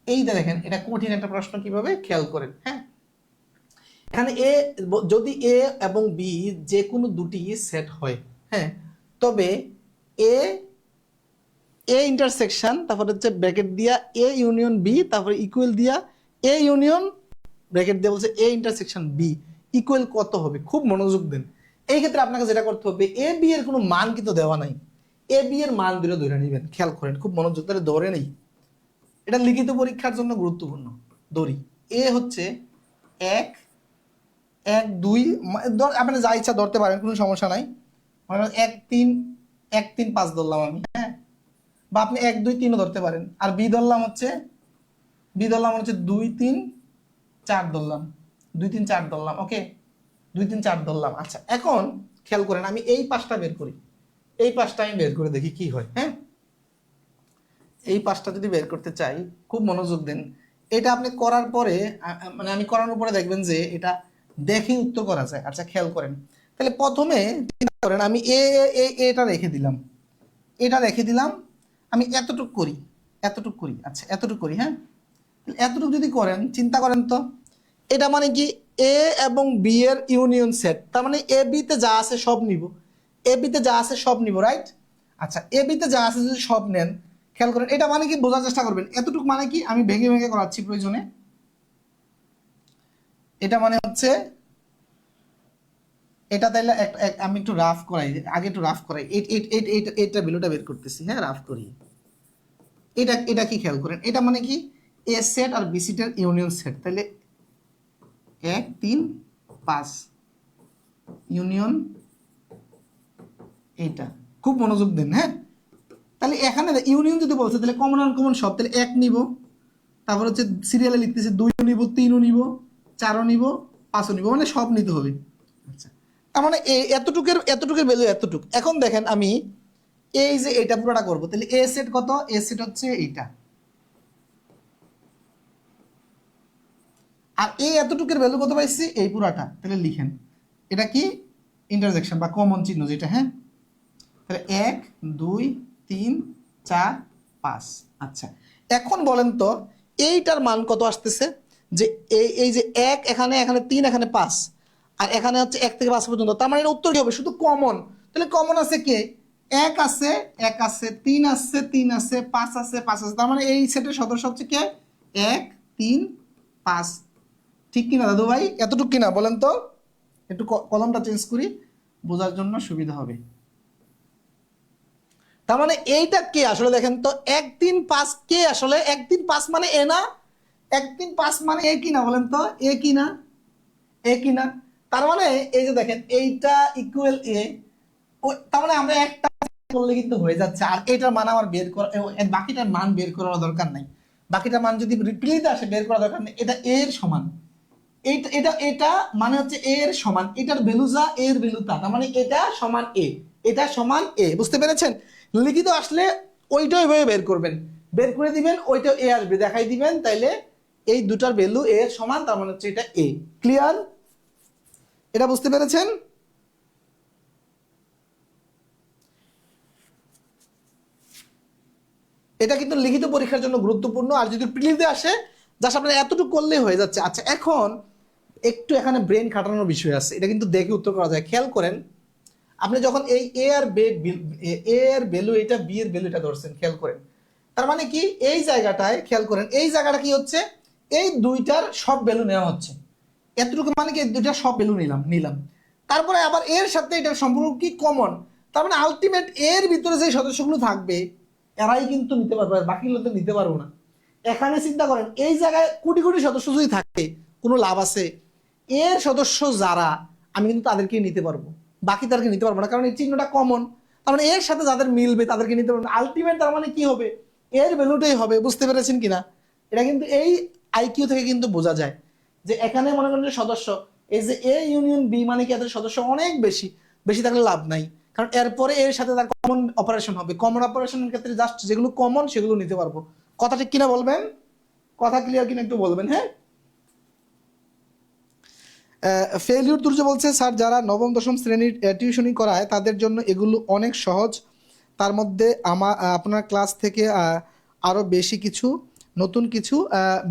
এইটা দেখেন, এটা কঠিন একটা প্রশ্ন, কিভাবে খেয়াল করেন। হ্যাঁ, এখানে যদি এ এবং বি যে কোনো দুটি সেট হয়, হ্যাঁ, তবে এ ইন্টারসেকশন, তারপর হচ্ছে ব্র্যাকেট দিয়া এ ইউনিয়ন বি, তারপরে ইকুয়াল দিয়া এ ইউনিয়ন ব্র্যাকেট দিয়ে বলছে এ ইন্টারসেকশন বি, ইকুয়াল কত হবে, খুব মনোযোগ দেন। এই ক্ষেত্রে আপনাকে যেটা করতে হবে, এ বি এর কোনো মান কিন্তু দেওয়া নাই, এ বি এর মান দিলে ধরে নেবেন। খেয়াল করেন, খুব মনোযোগ ধরে ধরে নেই, এটা লিখিত পরীক্ষার জন্য গুরুত্বপূর্ণ। ধরি এ হচ্ছে 1 1 2, আপনি যা ইচ্ছা ধরতে পারেন, কোনো সমস্যা নাই। 1 3 1 3 5 ধরলাম আমি, হ্যাঁ, বা আপনি 1 2 3ও ধরতে পারেন। আর বি ধরলাম হচ্ছে 2 3 4 ধরলাম, 2 3 4 ধরলাম, ওকে, 2 3 4 ধরলাম। আচ্ছা, এখন খেয়াল করেন, আমি এই পাশটা বের করি, এই পাশটা আমি বের করে দেখি কি হয়। হ্যাঁ, এই পাশটা যদি বের করতে চাই, খুব মনোযোগ দেন। এটা আপনি করার পরে মানে আমি করানোর পরে দেখবেন যে এটা দেখে উত্তর করা যায়। আচ্ছা, খেয়াল করেন, তাহলে প্রথমে চিন্তা করেন, আমি এটা রেখে দিলাম, এটা রেখে দিলাম, আমি এতটুক করি, এতটুক করি, আচ্ছা এতটুক করি, হ্যাঁ, এতটুকু যদি করেন, চিন্তা করেন তো, এটা মানে কি এ এবং বি এর ইউনিয়ন সেট, তার মানে এ বিতে যা আছে সব নিব, এ বিতে যা আছে সব নিব, রাইট? আচ্ছা, এ বিতে যা আছে যদি সব নেন, খেয়াল করেন, এটা মানে কি বোঝার চেষ্টা করবেন, এতটুকু মানে কি, আমি ভেঙে ভেঙে করাচ্ছি প্রয়োজনে। এটা মানে হচ্ছে এটা, তাইলে আমি একটু রাফ করাই, আগে একটু রাফ করাই, এইটা ভ্যালুটা বের করতেছি, হ্যাঁ, রাফ করি। এটা এটা কি খেয়াল করেন, এটা মানে কি এ সেট আর বি সেটের ইউনিয়ন সেট, তাহলে 1 3 5 ইউনিয়ন এইটা, খুব মনোযোগ দেন, হ্যাঁ। তাহলে এখানে ইউনিয়ন যদি বলছে, তাহলে কমন আনকমন সব, তাহলে 1 নিব, তারপর হচ্ছে সিরিয়ালে লিখতেছে 2ও নিব, 3ও নিব, 4ও নিব, 5ও নিব, মানে সব নিতে হবে। আচ্ছা, তার মানে এতটুকের ভ্যালু এতটুক। এখন দেখেন, আমি এই যে এটা পুরোটা করব, তাহলে এ সেট কত, এ সেট হচ্ছে এইটা, আর এই এতটুকের ভ্যালু কত পাইছি, এই পুরাটা, তাহলে লিখেন এটা কি ইন্টারজেকশন বা কমন চিহ্ন যেটা, হ্যাঁ। তাহলে 1 2 3 4 5। আচ্ছা, এখন বলেন তো এইটার মান কত আসতেছে, যে এই যে 1 এখানে, এখানে 3, এখানে 5, আর এখানে হচ্ছে 1 থেকে 5 পর্যন্ত, তার মানে এর উত্তর কি হবে, শুধু কমন। তাহলে কমন আছে কে, 1 আছে, 1 আছে, 3 আছে, 3 আছে, 5 আছে, 5 আছে, তার মানে এই সেটের সদস্য হচ্ছে কে, 1 3 5। ঠিক কিনা দাদু ভাই, এতটুকু কিনা বলেন তো, একটু কলমটা চেঞ্জ করি, বোঝার জন্য সুবিধা হবে। তার মানে এইটা কে আসলে দেখেন তো, 1 3 5 কে আসলে, 1 3 5 মানে এ না, 1 3 5 মানে এ কিনা বলেন তো, এ কিনা, এ কিনা। তার মানে এই যে দেখেন, এইটা ইকুয়াল এ, তার মানে আমরা একটা করলে কিন্তু হয়ে যাচ্ছে, আর এটার মান আমার বের করা, বাকিটার মান বের করার দরকার নাই, বাকিটার মান যদি রিপ্লিতে আসে বের করার দরকার নেই, এটা এর সমান, এইটা এটা এটা মানে হচ্ছে এর সমান, এটার ভ্যালু যা এর ভ্যালু তা, তার মানে এটা সমান এ, এটা সমান এ, বুঝতে পেরেছেন? লিখিত আসলে ওইটাই ভাবে বের করবেন, বের করে দিবেন, ওইটা এ আসবে, দেখাই দিবেন, তাইলে এই দুটার ভ্যালু এর সমান, তার মানে হচ্ছে এটা এ। ক্লিয়ার? এটা বুঝতে পেরেছেন? এটা কিন্তু লিখিত পরীক্ষার জন্য গুরুত্বপূর্ণ, আর যদি প্রিলিতে আসে জাস্ট আপনার এতটুকু করলেই হয়ে যাচ্ছে। আচ্ছা, এখন একটু এখানে ব্রেন খাটানোর বিষয় আছে, এটা কিন্তু দেখে উত্তর করা যায়। খেয়াল করেন, আপনি যখন এই এ আর এ এর ভ্যালু এটা, বি এর ভ্যালু এটা ধরছেন, খেয়াল করেন, তার মানে কি এই জায়গাটায় খেয়াল করেন, এই জায়গাটা কি হচ্ছে, এই দুইটার সব ভ্যালু নেওয়া হচ্ছে, এতটুকু মানে কি এই দুইটার সব ভ্যালু নিলাম নিলাম, তারপরে আবার এর সাথে এটার সম্পর্ক কি কমন, তার মানে আলটিমেট এর ভিতরে যে সদস্যগুলো থাকবে এরাই কিন্তু নিতে পারবে, আর বাকিগুলো তো নিতে পারবো না। এখানে চিন্তা করেন, এই জায়গায় কোটি কোটি সদস্য যদি থাকে কোনো লাভ আছে, এর সদস্য যারা, আমি কিন্তু তাদেরকে নিতে পারবো, বাকি তাদেরকে নিতে পারবো না, কারণ এই চিহ্নটা কমন, তার মানে এর সাথে যাদের মিলবে তাদেরকে নিতে পারবো। আলটিমেট তার মানে কি হবে, এর ভ্যালুটাই হবে। বুঝতে পেরেছেন কিনা? এটা কিন্তু এই আইকিউ থেকে কিন্তু বোঝা যায়, যে এখানে মনে করেন যে সদস্য, এই যে এ ইউনিয়ন বি মানে কি এদের সদস্য অনেক বেশি, বেশি থাকলে লাভ নাই, কারণ এরপরে এর সাথে তার কমন অপারেশন হবে, কমন অপারেশনের ক্ষেত্রে জাস্ট যেগুলো কমন সেগুলো নিতে পারবো। কথা ঠিক কিনা বলবেন? কথা ক্লিয়ার কিনা একটু বলবেন, হ্যাঁ। ফেলিউর তুর্য বলছে, স্যার যারা নবম দশম শ্রেণীর টিউশনি করায় তাদের জন্য এগুলো অনেক সহজ, তার মধ্যে আপনার ক্লাস থেকে আরো বেশি কিছু, নতুন কিছু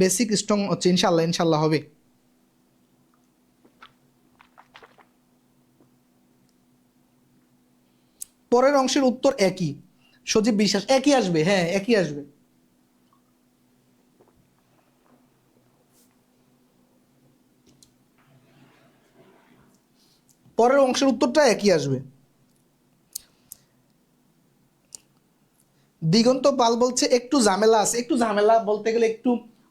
বেসিক স্ট্রং হচ্ছে, ইনশাল্লাহ ইনশাল্লাহ হবে। পরের অংশের উত্তর একই, সজীব বিশ্বাস, একই আসবে, হ্যাঁ একই আসবে। পরের অংশের উত্তরটা একই আসবে। দিগন্ত পাল বলছে একটু ঝামেলা আছে। একটু ঝামেলা বলতে গেলে একটু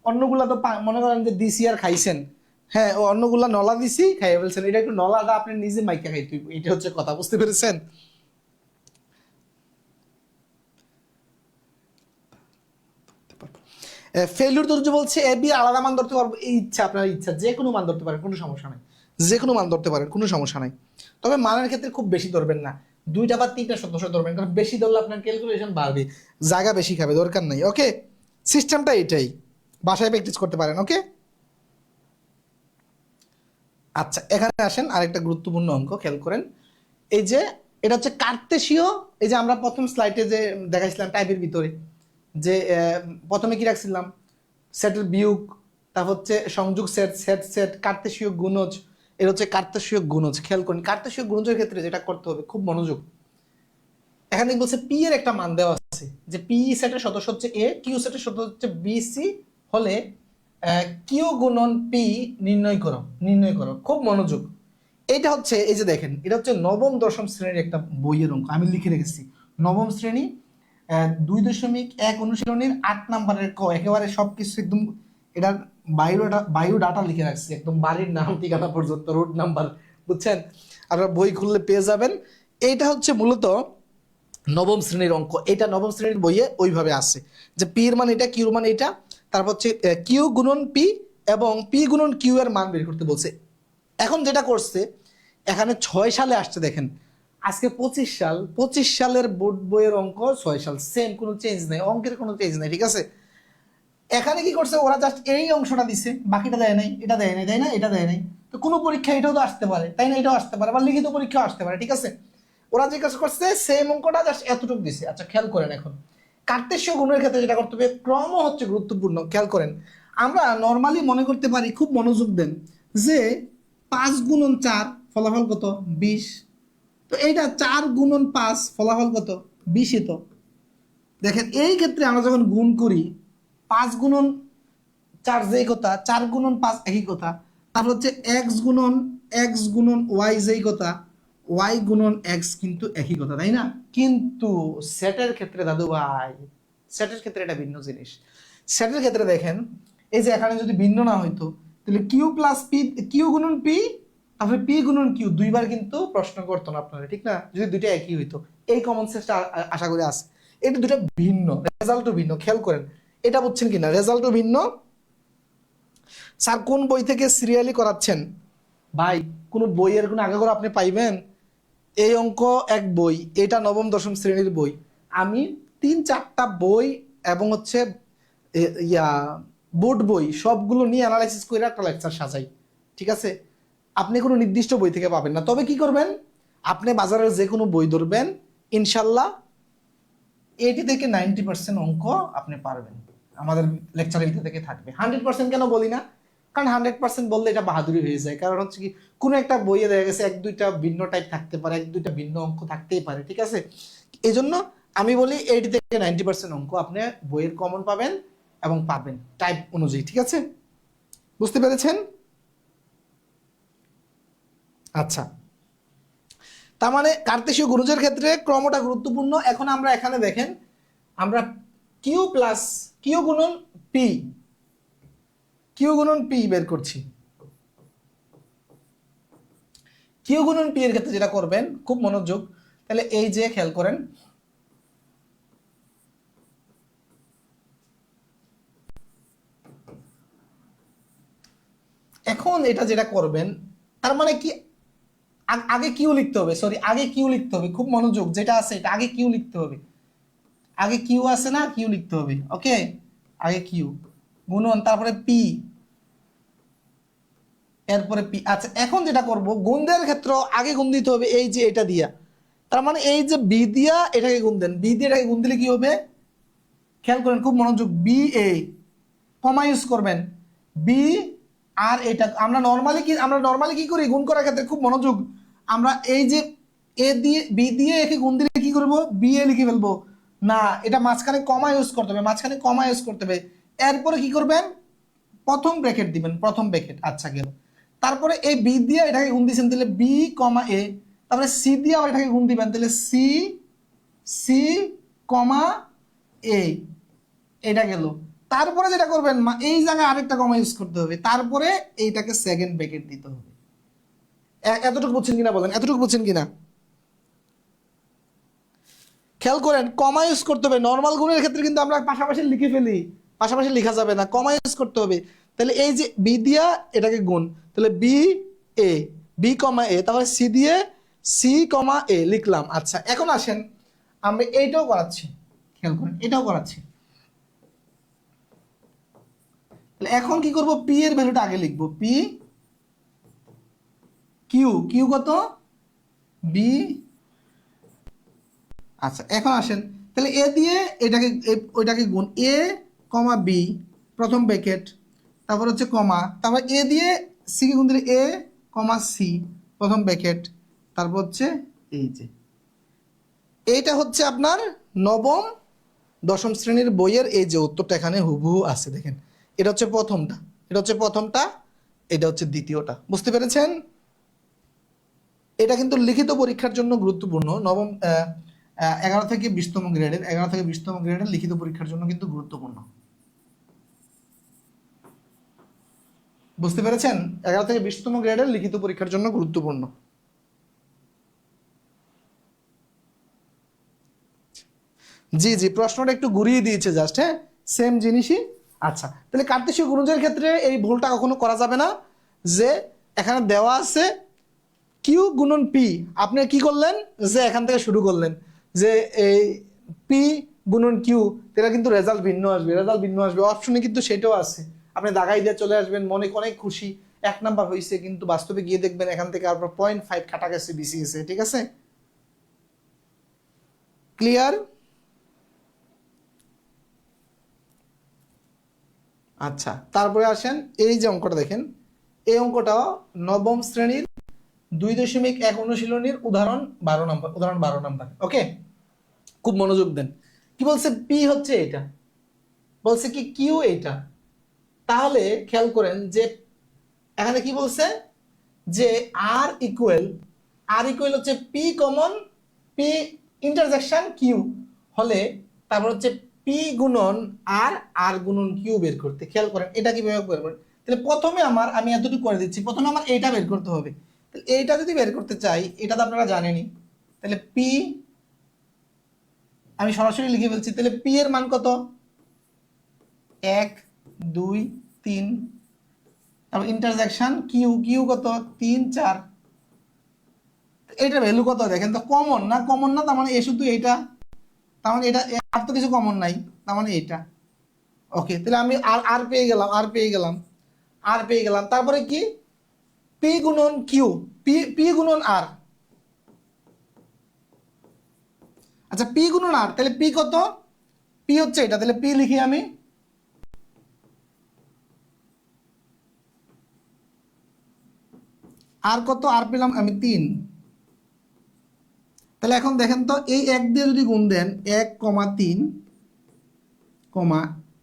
অন্যগুলা তো মনে করেন যে দিছি আর খাইছেন, হ্যাঁ ও অন্যগুলা নলা দিছি খাইয়ে ফেলছেন, এটা একটু নলাটা আপনি নিজে মাইকা খাইতে হইব, এটা হচ্ছে কথা, বুঝতে পেরেছেন? ফেলিউর ধৈর্য বলছে এ বি আলাদা মান ধরতে পারবো, এই ইচ্ছা আপনার ইচ্ছা, যে কোনো মান ধরতে পারেন, কোনো সমস্যা নাই, যে কোনো মান ধরতে পারেন, কোনো সমস্যা নাই। তবে মানের ক্ষেত্রে খুব বেশি ধরবেন না, 2টা বা 3টা সদস্য ধরবেন, কারণ বেশি ধরলে আপনার ক্যালকুলেশন বাড়বে, জায়গা বেশি খাবে, দরকার নাই। ওকে, সিস্টেমটা এটাই, বাসায় প্র্যাকটিস করতে পারেন। ওকে, আচ্ছা এখানে আসেন, আরেকটা গুরুত্বপূর্ণ অঙ্ক খেয়াল করেন। এই যে এটা হচ্ছে কার্তেশীয়, এই যে আমরা প্রথম স্লাইডে যে দেখাইছিলাম টাইপের ভিতরে যে প্রথমে কি রাখছিলাম, সেটের বিয়োগ, তারপর হচ্ছে সংযোগ সেট, সেট সেট, কার্তেশীয় গুণজ, এটা হচ্ছে কার্তেশীয় গুণজ। খেয়াল করুন কার্তেশীয় গুণজের ক্ষেত্রে যেটা করতে হবে, খুব মনোযোগ, এখানে বলছে পি এর একটা মান দেওয়া আছে, যে পি সেটের সদস্য হচ্ছে এ, কিউ সেটের সদস্য হচ্ছে বি সি হলে কিউ গুণন পি নির্ণয় করো, নির্ণয় করো। খুব মনোযোগ, এইটা হচ্ছে এই যে দেখেন, এটা হচ্ছে নবম দশম শ্রেণীর একটা বইয়ের অঙ্ক, আমি লিখে রেখেছি নবম শ্রেণী 2.1 অনুশীলনীর 8 নাম্বারের ক, একেবারে সবকিছু একদম এটার বায়ো ডাটা লিখে রাখছি, একদম বাড়ির নাম ঠিকানা পর্যন্ত, রোড নাম্বার, বুঝছেন? আপনারা বই খুললে পেয়ে যাবেন। এইটা হচ্ছে মূলত নবম শ্রেণীর অঙ্ক, এটা নবম শ্রেণীর বইয়ে ওইভাবে আছে যে পি এর মান এটা, কিউর মান এটা, তারপর হচ্ছে কিউ গুণন পি এবং পি গুণন কিউ এর মান বের করতে বলছে। এখন যেটা করছে এখানে 6 সালে আসছে, দেখেন আজকে 25 সাল, 25 সালের বোর্ড বইয়ের অঙ্ক 6 সাল, সেম, কোনো চেঞ্জ নেই, অঙ্কের কোনো চেঞ্জ নেই, ঠিক আছে? এখানে কি করছে ওরা, জাস্ট এই অংশটা দিচ্ছে, বাকিটা দেয় নাই, এটা দেয় নাই, তাই না? এটা দেয় নাই, তো কোনো পরীক্ষা এটাও তো আসতে পারে, তাই না? এটাও আসতে পারে, বা লিখিত পরীক্ষাও আসতে পারে, ঠিক আছে? ওরা যে কাজ করছে সেম অঙ্কটা জাস্ট এতটুকু দিছে। আচ্ছা খেয়াল করেন, এখন কার্তেশীয় গুণের ক্ষেত্রে যেটা করতে হবে, ক্রম হচ্ছে গুরুত্বপূর্ণ। খেয়াল করেন, আমরা নর্মালি মনে করতে পারি, খুব মনোযোগ দেন, যে 5 গুণন 4 ফলাফল কত, 20। তো এইটা 4 গুণন 5 ফলাফল কত, 20ই তো। দেখেন এই ক্ষেত্রে আমরা যখন গুণ করি, 5 গুণন 4 যেই কথা, 4 গুণন 5 একই কথা, তারপর হচ্ছে x গুণন y যেই কথা, y গুণন x কিন্তু একই কথা, তাই না? কিন্তু সেটের ক্ষেত্রে দাদু ভাই, সেটের ক্ষেত্রে এটা ভিন্ন জিনিস। সেটের ক্ষেত্রে দেখেন, এই যে এখানে যদি ভিন্ন না হইতো, তাহলে কিউ প্লাস পি, কিউ গুণন পি, তারপরে পি গুণন কিউ, দুইবার কিন্তু প্রশ্ন করতো না আপনারা, ঠিক না? যদি দুইটা একই হইতো, এই কমন সেন্সটা আশা করি আছে। এটা দুটো ভিন্ন, রেজাল্টও ভিন্ন, খেয়াল করেন এটা বুঝছেন কিনা, রেজাল্টও ভিন্ন। স্যার কোন বই থেকে সিরিয়ালি করাচ্ছেন? ভাই কোন বইয়ের কোনো আগে করে আপনি পাইবেন? এই অঙ্ক এক বই, এটা নবম দশম শ্রেণীর বই, আমি 3-4টা বই এবং হচ্ছে ইয়া বোর্ড বই সবগুলো নিয়ে অ্যানালাইসিস করে একটা লেকচার সাজাই, ঠিক আছে? আপনি কোনো নির্দিষ্ট বই থেকে পাবেন না, তবে কি করবেন, আপনি বাজারের যে কোনো বই ধরবেন, ইনশাল্লাহ 80 থেকে 90% অঙ্ক আপনি পারবেন, আমাদের লেকচার এইটা থেকে থাকবে। 100% কেন বলি না, কারণ 100% বললে এটা বাহাদুরি হয়ে যায়, কারণ হচ্ছে কি কোনো একটা বইয়ে দেখা গেছে 1-2টা ভিন্ন টাইপ থাকতে পারে, 1-2টা ভিন্ন অঙ্ক থাকতেই পারে, ঠিক আছে? এই জন্য আমি বলি 80 থেকে 90% অঙ্ক আপনি বইয়ের কমন পাবেন এবং পাবেন টাইপ অনুযায়ী, ঠিক আছে? বুঝতে পেরেছেন? আচ্ছা, তার মানে কার্তেশীয় গুণজের ক্ষেত্রে ক্রমটা গুরুত্বপূর্ণ। এখন আমরা এখানে দেখেন, আমরা কিউ প্লাস কিউ গুণন পি, কিউ গুণন পি বের করছি। কিউ গুণন পি এর ক্ষেত্রে যেটা করবেন, খুব মনোযোগ, তাহলে এই যে খেয়াল করেন, এখন এটা যেটা করবেন, তার মানে কি আগে কিউ লিখতে হবে, সরি আগে কিউ লিখতে হবে, খুব মনোযোগ, যেটা আছে এটা আগে কিউ লিখতে হবে, আগে কিউ আছে না, কিউ লিখতে হবে। ওকে, আগে কিউ গুণন, তারপরে পি, এরপরে পি। আচ্ছা এখন যেটা করব, গুণ দেওয়ার ক্ষেত্রে আগে গুণ দিতে হবে এই যে এটা দিয়া, তার মানে এই যে বি দিয়া এটাকে গুণ দেন, বি দিয়ে এটাকে গুণ দিলে কি হবে, খেয়াল করেন খুব মনোযোগ, বি এ, কমা ইউজ করবেন, বি আর এটা আমরা নর্মালি কি করি গুণ করার ক্ষেত্রে, খুব মনোযোগ, আমরা এই যে এ দিয়ে বি দিয়ে একে গুণ দিলে কি করব, বি এ লিখে ফেলবো না, এটা মাঝখানে কমা ইউজ করতে হবে, মাঝখানে কমা ইউজ করতে হবে। এরপরে কি করবেন, প্রথম ব্র্যাকেট দিবেন, প্রথম ব্র্যাকেট, আচ্ছা গেল। তারপরে এই বি দিয়ে এটাকে গুণ দিয়েছেন, তাহলে বি কমা এ, তারপরে সি দিয়ে আবার এটাকে গুণ দিবেন, তাহলে সি সি কমা এ, এটা গেল। তারপরে যেটা করবেন এই জায়গায় আরেকটা কমা ইউজ করতে হবে, তারপরে এইটাকে সেকেন্ড ব্র্যাকেট দিতে হবে। এতটুকু বুঝছেন কিনা বলেন, এতটুকু বুঝছেন কিনা? খেয়াল করেন, কমা ইউজ করতে হবে। নর্মাল গুণের ক্ষেত্রে কিন্তু আমরা পাশাপাশি লিখে ফেলি, পাশাপাশি লেখা যাবে না, কমা ইউজ করতে হবে। তাহলে এই যে বি দিয়া এটাকে গুণ, তাহলে বি এ, বি কমা এ, তাহলে সি দিয়ে সি কমা এ লিখলাম। আচ্ছা এখন আসেন আমরা এইটাও করাচ্ছি, খেয়াল করেন এটাও করাচ্ছি। তাহলে এখন কি করব, পি এর ভ্যালুটা আগে লিখবো, পি কিউ, কিউ কত, বি। আচ্ছা এখন আসেন, তাহলে এ দিয়ে এটাকে ওইটাকে গুণ, এ কমা বি প্রথম ব্র্যাকেট, তারপর হচ্ছে কমা, তারপর এ দিয়ে সি কে গুণ দিলে এ কমা সি প্রথম ব্র্যাকেট, তারপর হচ্ছে এই যে এইটা হচ্ছে আপনার নবম দশম শ্রেণীর বইয়ের এই যে উত্তরটা এখানে হুবহু আছে দেখেন। এটা হচ্ছে প্রথমটা, এটা হচ্ছে প্রথমটা, এটা হচ্ছে দ্বিতীয়টা। বুঝতে পেরেছেন? এটা কিন্তু লিখিত পরীক্ষার জন্য গুরুত্বপূর্ণ। নবম 11 থেকে 20তম গ্রেডের, 11 থেকে 20তম গ্রেডের লিখিত পরীক্ষার জন্য কিন্তু গুরুত্বপূর্ণ। বুঝতে পেরেছেন? 11 থেকে 20তম গ্রেডের লিখিত পরীক্ষার জন্য গুরুত্বপূর্ণ। জি জি, প্রশ্নটা একটু ঘুরিয়ে দিয়েছে জাস্ট, হ্যাঁ সেম জিনিসই। আচ্ছা তাহলে কার্তেশীয় গুণজের ক্ষেত্রে এই ভুলটা কখনো করা যাবে না, যে এখানে দেওয়া আছে কিউ গুণন পি, আপনি কি করলেন যে এখান থেকে শুরু করলেন যে এই পি গুণন কিউ, এটা কিন্তু রেজাল্ট ভিন্ন আসবে, রেজাল্ট ভিন্ন আসবে। অপশনে কিন্তু সেটাও আছে, আপনি দাগাই দিয়ে চলে আসবেন, মনে অনেক খুশি 1 নাম্বার হয়েছে, কিন্তু বাস্তবে গিয়ে দেখবেন এখান থেকে আপনার 0.5 কাটা গেছে বিসিএস এ। ঠিক আছে, ক্লিয়ার? আচ্ছা তারপরে আসেন এই যে অঙ্কটা দেখেন, এই অঙ্কটাও নবম শ্রেণীর 2.1 অনুশীলনীর উদাহরণ 12 নম্বর, উদাহরণ 12 নম্বর। ওকে, খুব মনোযোগ দেন। কি বলছে, পি হচ্ছে এটা, বলছে কি কিউ এটা। তাহলে খেয়াল করেন যে এখানে কি বলছে, যে আর ইকুয়াল, আর ইকুয়াল হচ্ছে P common P intersection Q হলে, তারপর হচ্ছে পি গুণন আর, আর গুণন কিউ বের করতে। খেয়াল করেন এটা কিভাবে বের করেন। তাহলে প্রথমে আমি এতটুকু করে দিচ্ছি, প্রথমে আমার এইটা বের করতে হবে। তাহলে এইটা যদি বের করতে চাই, এটা তো আপনারা জানেনই, তাহলে পি আমি সরাসরি লিখে ফেলছি। তাহলে পি এর মান কত, 1 2 3, তারপর ইন্টারসেকশন কিউ, কিউ কত 3 4, এইটার ভ্যালু কত দেখেন তো, কমন না, কমন না, তার মানে এ শুধু এইটা, তার মানে এটা আর তো কিছু কমন নাই, তার মানে এইটা। ওকে, তাহলে আমি আর আর পেয়ে গেলাম, আর পেয়ে গেলাম, আর পেয়ে গেলাম। তারপরে কি, পি গুণন কিউ, পি পি গুণন আর। আচ্ছা পি গুণন আর, তাহলে পি কত, পি হচ্ছে এটা, তাহলে পি লিখি আমি, আর কত, আর পেলাম আমি 3। তাহলে এখন দেখেন তো, এই 1 দিয়ে যদি গুণ দেন 1,3, কমা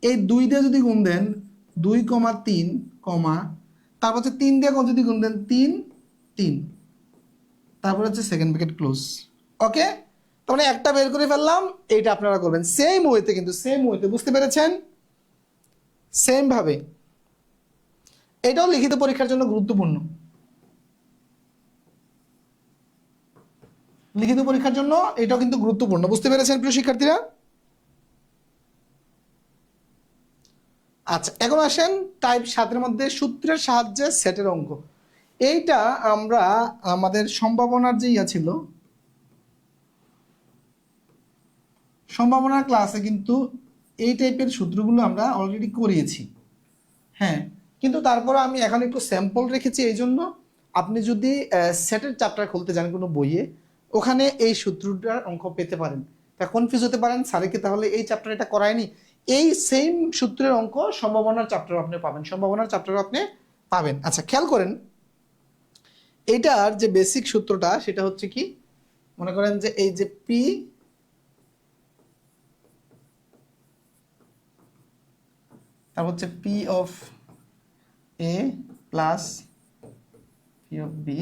এই 2 দিয়ে যদি গুণ দেন 2,3, কমা তারপর হচ্ছে 3 দিয়ে যদি গুণ দেন 3 3, তারপর হচ্ছে সেকেন্ড ব্র্যাকেট ক্লোজ। ওকে, তাহলে একটা বের করে ফেললাম, এইটা আপনারা করবেন সেম ওয়েতে, কিন্তু সেম ওয়েতে। বুঝতে পেরেছেন? সেম ভাবে এটাও লিখিত পরীক্ষার জন্য গুরুত্বপূর্ণ, লিখিত পরীক্ষার জন্য এটাও কিন্তু গুরুত্বপূর্ণ। বুঝতে পেরেছেন প্রিয় শিক্ষার্থীরা? আচ্ছা এখন আসেন টাইপ 7-এর মধ্যে সূত্রের সাহায্যে সেটের অঙ্ক। এইটা আমরা আমাদের সম্ভাবনার যে ইয়া ছিল, সম্ভাবনার ক্লাসে কিন্তু এই টাইপের সূত্রগুলো আমরা অলরেডি করিয়েছি, হ্যাঁ। কিন্তু তারপরে আমি এখন একটু স্যাম্পল রেখেছি, এই জন্য আপনি যদি সেটের চ্যাপ্টার খুলতে যান কোনো বইয়ে, ওখানে এই সূত্রটার অঙ্ক পেতে পারেন। তা কনফিউজ হতে পারেন, স্যারকে তাহলে এই চ্যাপ্টার এটা করায়নি। এই সেম সূত্রের অঙ্ক সম্ভাবনার চ্যাপ্টারও আপনি পাবেন, সম্ভাবনার চ্যাপ্টারও আপনি পাবেন। আচ্ছা খেয়াল করেন, এইটার যে বেসিক সূত্রটা সেটা হচ্ছে কি, মনে করেন যে এই যে পি, তারপর হচ্ছে P of A plus P of B,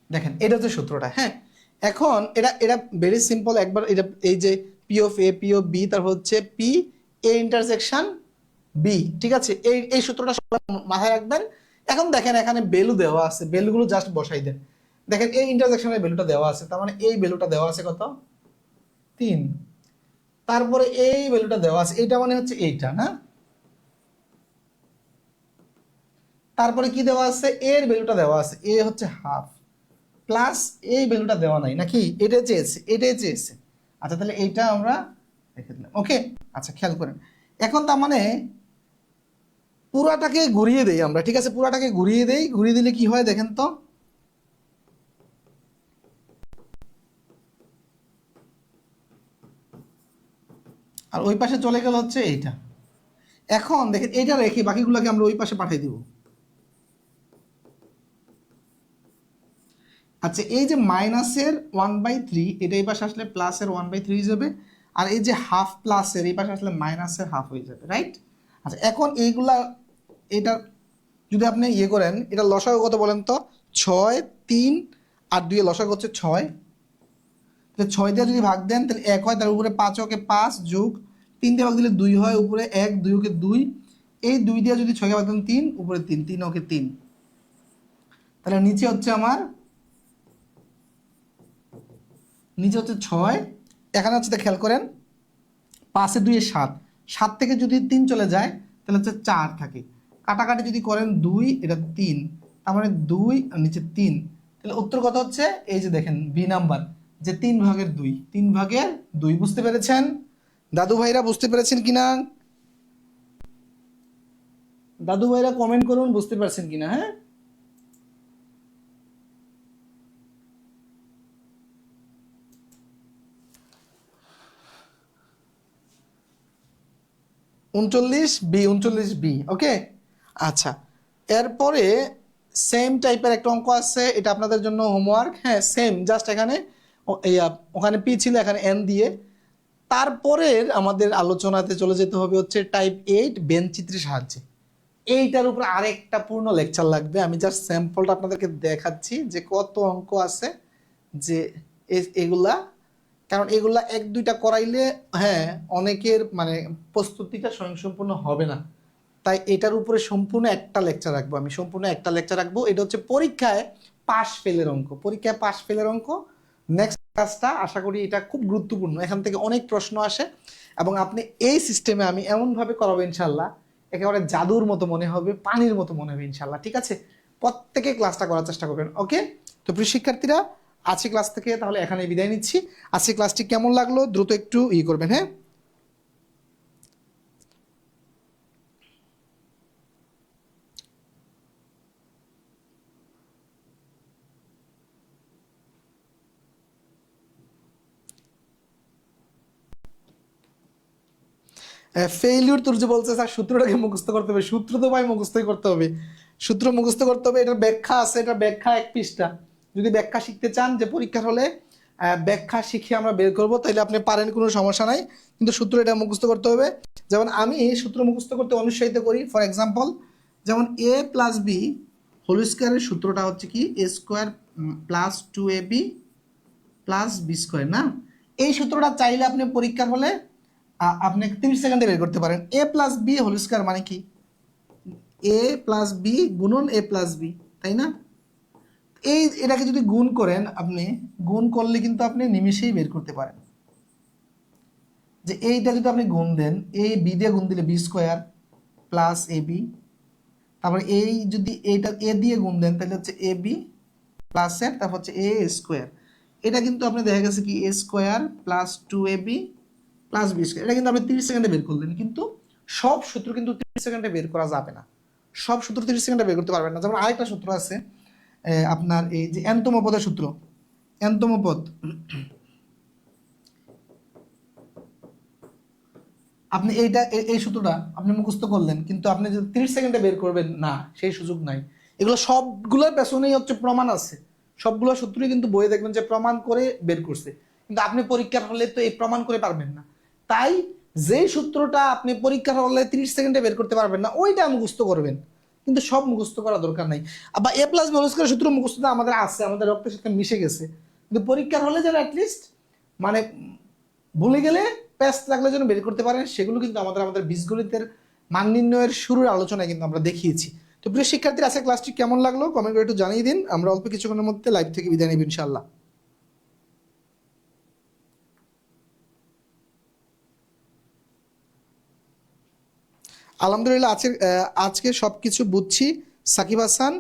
দেখেন এটা হচ্ছে সূত্রটা। হ্যাঁ, এখন এটা এটা ভেরি সিম্পল। একবার এটা এই যে P of A, P of B, তারপর হচ্ছে পি এ ইন্টারসেকশন বি, ঠিক আছে? এই সূত্রটা সবাই মাথায় রাখবেন। এখন দেখেন এখানে ভ্যালু দেওয়া আছে, ভ্যালুগুলো জাস্ট বসাই দেন। দেখেন এই ইন্টারসেকশনের ভ্যালুটা দেওয়া আছে, তার মানে এই ভ্যালুটা দেওয়া আছে কত, 3। তারপরে এই ভ্যালুটা দেওয়া আছে, এইটা মানে হচ্ছে এইটা না। তারপরে কি দেওয়া আছে, এর ভ্যালুটা দেওয়া আছে, এ হচ্ছে হাফ, প্লাস এই ভ্যালুটা দেওয়া নাই নাকি, এটা চেয়েছে, এটাই চেয়েছে। আচ্ছা, তাহলে এইটা আমরা রেখে দিলাম। ওকে, আচ্ছা খেয়াল করেন। এখন তার মানে পুরাটাকে ঘুরিয়ে দেই আমরা, ঠিক আছে? পুরাটাকে ঘুরিয়ে দেই, ঘুরিয়ে দিলে কি হয় দেখেন তো। আর ওই পাশে চলে গেল হচ্ছে এইটা। এখন দেখেন এইটা রেখে বাকিগুলোকে আমরা ওই পাশে পাঠিয়ে দিব। আচ্ছা, এই যে মাইনাসের 1/3, এটা এই পাশে আসলে প্লাসের 1/3 হয়ে যাবে, আর এই যে হাফ প্লাসের এই পাশে আসলে মাইনাসের হাফ হয়ে যাবে, রাইট? আচ্ছা, এখন এইগুলা, এটা যদি আপনি ইয়ে করেন, এটা লসাগু কত বলেন তো? 6, 3 আর 2 এর লসাগু হচ্ছে 6। তাহলে 6 দিয়ে যদি ভাগ দেন তাহলে 1 হয়, তার উপরে 5 ওকে 5 যোগ 3 দিয়ে ভাগ দিলে 2 হয়, উপরে 1, 2 ওকে 2, এই 2 দিয়ে যদি 6 কে ভাগ দেন 3, উপরে 3, 3 ওকে 3। তাহলে নিচে হচ্ছে আমার, নিচে হচ্ছে 6। এখানে হচ্ছে খেয়াল করেন, 5 এ 2 এ 7, 7 থেকে যদি 3 চলে যায় তাহলে হচ্ছে 4 থাকে। কাটাকাটি যদি করেন 2, এটা 3, তার মানে 2 আর নিচে 3। তাহলে উত্তর কত হচ্ছে, এই যে দেখেন বি নাম্বার, যে 3/2, 3/2। বুঝতে পেরেছেন দাদু ভাইরা? বুঝতে পেরেছেন কিনা? দাদু ভাইরা কমেন্ট করুন বুঝতে পারছেন কিনা। হ্যাঁ, 39 বি, 39 বি। ওকে, আচ্ছা। এরপরে সেম টাইপের একটা অঙ্ক আছে, এটা আপনাদের জন্য হোমওয়ার্ক। হ্যাঁ, সেম, জাস্ট এখানে ওখানে পি ছিল, এখানে এন দিয়ে। তারপরের আমাদের আলোচনাতে চলে যেতে হবে হচ্ছে টাইপ 8 বেন চিত্রের সাহায্যে। এইটার উপর আরেকটা পূর্ণ লেকচার লাগবে। আমি জাস্ট স্যাম্পলটা আপনাদেরকে দেখাচ্ছি যে কত অঙ্ক আছে, যে এগুলা, কারণ এগুলা 1-2টা করাইলে হ্যাঁ অনেকের মানে প্রস্তুতিটা স্বয়ংসম্পূর্ণ হবে না। তাই এটার উপরে সম্পূর্ণ একটা লেকচার রাখবো, আমি সম্পূর্ণ একটা লেকচার রাখবো। এটা হচ্ছে পরীক্ষায় পাস ফেলের অঙ্ক, পরীক্ষায় পাস ফেলের অঙ্ক। নেক্সট ক্লাসটা আশা করি এটা খুব গুরুত্বপূর্ণ, এখান থেকে অনেক প্রশ্ন আসে এবং আপনি এই সিস্টেমে আমি এমনভাবে করাবো ইনশাল্লাহ, একেবারে জাদুর মতো মনে হবে, পানির মতো মনে হবে ইনশাল্লাহ। ঠিক আছে, প্রত্যেকে ক্লাসটা করার চেষ্টা করবেন। ওকে, তো প্রিয় শিক্ষার্থীরা, আজকে ক্লাস থেকে তাহলে এখানে বিদায় নিচ্ছি। আজকে ক্লাসটি কেমন লাগলো দ্রুত একটু করবেন। হ্যাঁ, ফেইলিউর তোর যে বলছে স্যার সূত্রটাকে মুখস্থ করতে হবে, সূত্র তো ভাই মুখস্থই করতে হবে, সূত্র মুখস্থ করতে হবে। এটার ব্যাখ্যা আছে, এটা ব্যাখ্যা 1 পৃষ্ঠা। যদি ব্যাখ্যা শিখতে চান যে পরীক্ষার হলে ব্যাখ্যা শিখে আমরা বের করবো, তাহলে আপনি পারেন, কোনো সমস্যা নাই, কিন্তু সূত্র এটা মুখস্থ করতে হবে। যেমন আমি সূত্র মুখস্থ করতে অনুৎসাহিত করি। ফর এক্সাম্পল, যেমন a + b হোল স্কোয়ারের সূত্রটা হচ্ছে কি, a² + 2ab + b² না। এই সূত্রটা চাইলে আপনি পরীক্ষার হলে আপনি 30 সেকেন্ডে বের করতে পারেন। a + b হোল স্কয়ার মানে কি, a + b গুণন a + b, তাই না? এটাকে যদি গুণ করেন, আপনি গুণ করলে কিন্তু আপনি নিমেষেই বের করতে পারেন। যে এইটা যদি আপনি গুণ দেন, a b দিয়ে গুণ দিলে b² + ab, তারপর এই যদি এইটা a দিয়ে গুণ দেন তাহলে হচ্ছে ab প্লাস এর তারপর হচ্ছে a²। এটা কিন্তু আপনি দেখা গেছে কি a² + 2ab + b²। এটা কিন্তু আপনি 30 সেকেন্ডে বের করলেন, কিন্তু সব সূত্র কিন্তু 30 সেকেন্ডে বের করা যাবে না, সব সূত্র 30 সেকেন্ডে বের করতে পারবেন না। যেমন আরেকটা সূত্র আছে আপনার, এই যে nতম পদের সূত্র, nতম পদ, আপনি এইটা এই সূত্রটা আপনি মুখস্থ করলেন, কিন্তু আপনি যদি 30 সেকেন্ডে বের করবেন না, সেই সুযোগ নাই। এগুলো সবগুলোর পেছনেই হচ্ছে প্রমাণ আছে, সবগুলো সূত্রই কিন্তু বইয়ে দেখবেন যে প্রমাণ করে বের করছে, কিন্তু আপনি পরীক্ষার হলে তো এই প্রমাণ করে পারবেন না। তাই যেই সূত্রটা আপনি পরীক্ষার হলে 30 সেকেন্ডে বের করতে পারবেন না, ওইটা মুখস্থ করবেন। কিন্তু সব মুখস্থ করা দরকার নাই। আবার এ প্লাস বি হোল স্কয়ার সূত্র মুখস্থটা আমাদের আছে, আমাদের রক্তের সাথে মিশে গেছে, কিন্তু পরীক্ষার হলে যেন অ্যাটলিস্ট মানে ভুলে গেলে প্যাচ লাগলে যেন বের করতে পারেন, সেগুলো কিন্তু আমাদের বীজগণিতের মান নির্ণয়ের শুরুর আলোচনায় কিন্তু আমরা দেখিয়েছি। তো প্রিয় শিক্ষার্থীরা, আজকে ক্লাসটি কেমন লাগলো কমেন্ট করে একটু জানিয়ে দিন। আমরা অল্প কিছুক্ষণের মধ্যে লাইভ থেকে বিদায় নেব ইনশাআল্লাহ। আলহামদুলিল্লাহ আজকে সব কিছু বুঝছি। সাকিব হাসান,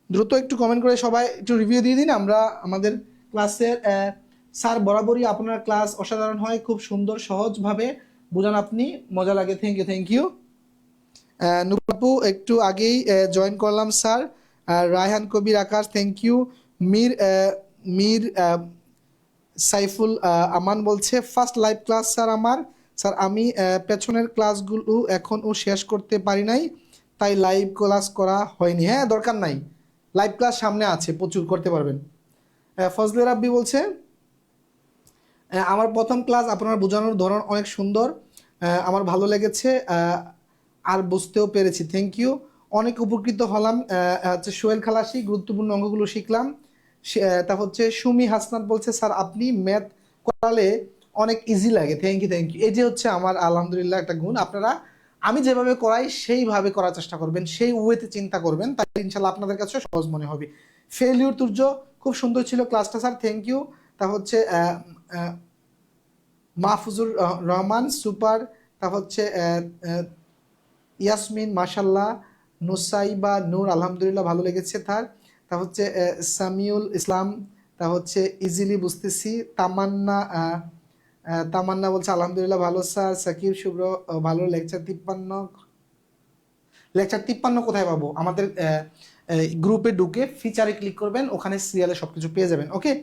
দ্রুত একটু কমেন্ট করে সবাই একটু রিভিউ দিয়ে দিন। আমরা আমাদের ক্লাসের স্যার বরাবরই আপনার ক্লাস অসাধারণ হয়, খুব সুন্দর সহজভাবে বোঝান আপনি, মজা লাগে। Thank you. নুপুর একটু আগেই জয়েন করলাম sir. Raihan Kabir Akash, thank you. Mir Mir Saiful Aman বলছে ফার্স্ট লাইভ ক্লাস স্যার আমার। স্যার আমি পেছনের ক্লাসগুলো এখনও শেষ করতে পারি নাই, তাই লাইভ ক্লাস করা হয়নি। হ্যাঁ, দরকার নাই, লাইভ ক্লাস সামনে আছে, প্রচুর করতে পারবেন। ফজলে রাব্বি বলছে আমার প্রথম ক্লাস, আপনার বোঝানোর ধরন অনেক সুন্দর, আমার ভালো লেগেছে আর বুঝতেও পেরেছি। থ্যাংক ইউ, অনেক উপকৃত হলাম। হচ্ছে সোহেল খালাসি, গুরুত্বপূর্ণ অঙ্কগুলো শিখলাম। তারপর হচ্ছে সুমি হাসনাত বলছে স্যার আপনি ম্যাথ করালে অনেক ইজি লাগে। Thank you. এই যে হচ্ছে আমার আলহামদুলিল্লাহ একটা গুণ, আপনারা আমি যেভাবে করাই সেইভাবে করার চেষ্টা করবেন, সেই ওয়েতে চিন্তা করবেন, তাই ইনশাল্লাহ আপনাদের কাছে সহজ মনে হবে। ফেলিউর তুর্য, খুব সুন্দর ছিল ক্লাসটা স্যার, থ্যাংক ইউ। তা হচ্ছে মাহফুজুর রহমান সুপার। তারপর হচ্ছে ইয়াসমিন মাশাল্লাহ। নুসাইবা নূর আলহামদুলিল্লাহ ভালো লেগেছে তার। তা হচ্ছে সামিউল ইসলাম, তা হচ্ছে ইজিলি বুঝতেছি। তামান্না বলছে আলহামদুলিল্লাহ ভালো স্যার। সাকিব শুভ্র ভালো। লেকচার 53 কোথায় পাবো? আমাদের গ্রুপে ঢুকে ফিচারে ক্লিক করবেন, ওখানে সিরিয়ালে সবকিছু পেয়ে যাবেন। ওকে।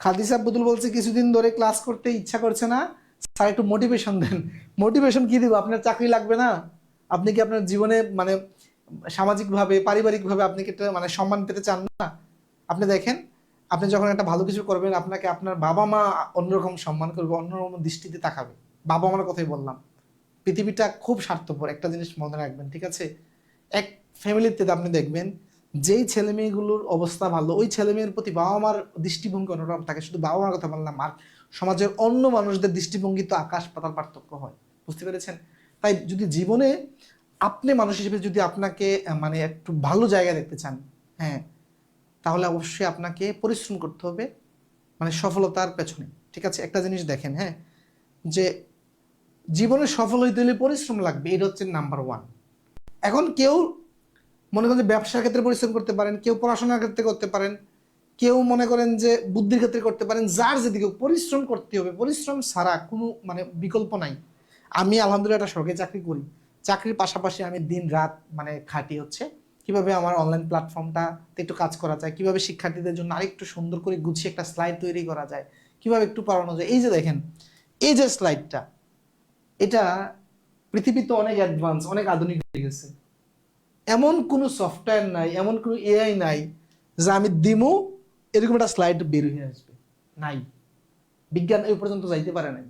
খাদিজা আব্দুল বলছে কিছুদিন ধরে ক্লাস করতে ইচ্ছা করছে না স্যার, একটু মোটিভেশন দেন। মোটিভেশন কি দিব? আপনার চাকরি লাগবে না? আপনি কি আপনার জীবনে মানে সামাজিকভাবে পারিবারিকভাবে আপনি কি মানে সম্মান পেতে চান না? আপনি দেখেন, আপনি যখন একটা ভালো কিছু করবেন, আপনাকে আপনার বাবা মা অন্যরকম সম্মান করবে, অন্যরকম দৃষ্টিতে তাকাবে। বাবা মার কথাই বললাম। পৃথিবীটা খুব স্বার্থপর, একটা জিনিস মনে রাখবেন, ঠিক আছে? এক ফ্যামিলিতে আপনি দেখবেন যেই ছেলে মেয়েগুলোর অবস্থা ভালো, ওই ছেলে মেয়ের প্রতি বাবা মার দৃষ্টিভঙ্গি অন্যরকম থাকে। শুধু বাবা মার কথা বললাম, আর সমাজের অন্য মানুষদের দৃষ্টিভঙ্গি তো আকাশ পাতাল পার্থক্য হয়। বুঝতে পেরেছেন? তাই যদি জীবনে আপনি মানুষ হিসেবে যদি আপনাকে মানে একটু ভালো জায়গায় দেখতে চান, হ্যাঁ, তাহলে অবশ্যই আপনাকে পরিশ্রম করতে হবে, মানে সফলতার পেছনে। ঠিক আছে? একটা জিনিস দেখেন, হ্যাঁ, যে জীবনে সফল হইতে হলে পরিশ্রম লাগবে, এটা হচ্ছে নাম্বার 1। এখন কেউ মনে করেন যে ব্যবসার ক্ষেত্রে পরিশ্রম করতে পারেন, কেউ পড়াশোনার ক্ষেত্রে করতে পারেন, কেউ মনে করেন যে বুদ্ধির ক্ষেত্রে করতে পারেন। যার যেদিকে পরিশ্রম করতে হবে, পরিশ্রম ছাড়া কোনো মানে বিকল্প নাই। আমি আলহামদুলিল্লাহ একটা সরকারি চাকরি করি, চাকরির পাশাপাশি আমি দিন রাত মানে খাটি হচ্ছে কিভাবে আমার অনলাইন প্ল্যাটফর্মটাতে একটু কাজ করা যায়, কিভাবে শিক্ষার্থীদের জন্য আরেকটু সুন্দর করে গুছিয়ে একটা স্লাইড তৈরি করা যায়, কিভাবে একটু পড়ানো যায়। এই যে দেখেন, এই যে স্লাইডটা, এটা পৃথিবীতে অনেক অ্যাডভান্স, অনেক আধুনিক হয়ে গেছে। এমন কোনো সফটওয়্যার নাই, এমন কোনো এআই নাই যা আমি দিমু এরকম একটা স্লাইড বের হয়ে আসবে, নাই। বিজ্ঞান এই পর্যন্ত যাইতে পারে নাই।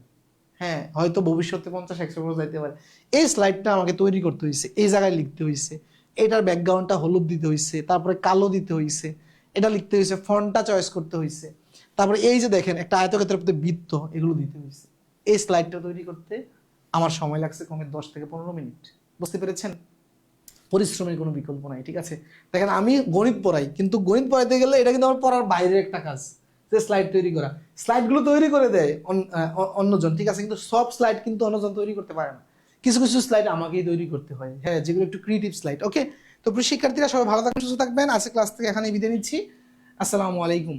হ্যাঁ, হয়তো ভবিষ্যতে 50-100 বছর যাইতে পারে। এই স্লাইডটা আমাকে তৈরি করতে হয়েছে, এই জায়গায় লিখতে হয়েছে, এটার ব্যাকগ্রাউন্ডটা হলুদ দিতে হয়েছে, তারপরে কালো দিতে হয়েছে, এটা লিখতে হয়েছে, ফন্টটা চয়েস করতে হয়েছে, তারপরে এই যে দেখেন একটা আয়তক্ষেত্রের প্রতি বৃত্ত, এগুলো দিতে হয়েছে। এই স্লাইডটা তৈরি করতে আমার সময় লাগছে কমে 10 থেকে 15 মিনিট। বুঝতে পেরেছেন? পরিশ্রমের কোনো বিকল্প নাই। ঠিক আছে? দেখেন, আমি গণিত পড়াই, কিন্তু গণিত পড়াইতে গেলে এটা কিন্তু আমার পড়ার বাইরের একটা কাজ, যে স্লাইড তৈরি করা। স্লাইডগুলো তৈরি করে দেয় অন্যজন, ঠিক আছে, কিন্তু সব স্লাইড কিন্তু অন্যজন তৈরি করতে পারে না। কিছু কিছু স্লাইড আমাকেই তৈরি করতে হয়, হ্যাঁ, যেগুলো একটু ক্রিয়েটিভ স্লাইড। ওকে। তো শিক্ষার্থীরা সবাই ভালো থাকবেন, সুস্থ থাকবেন। আজকে ক্লাস থেকে এখানে বিদায় নিচ্ছি। আসসালামু আলাইকুম।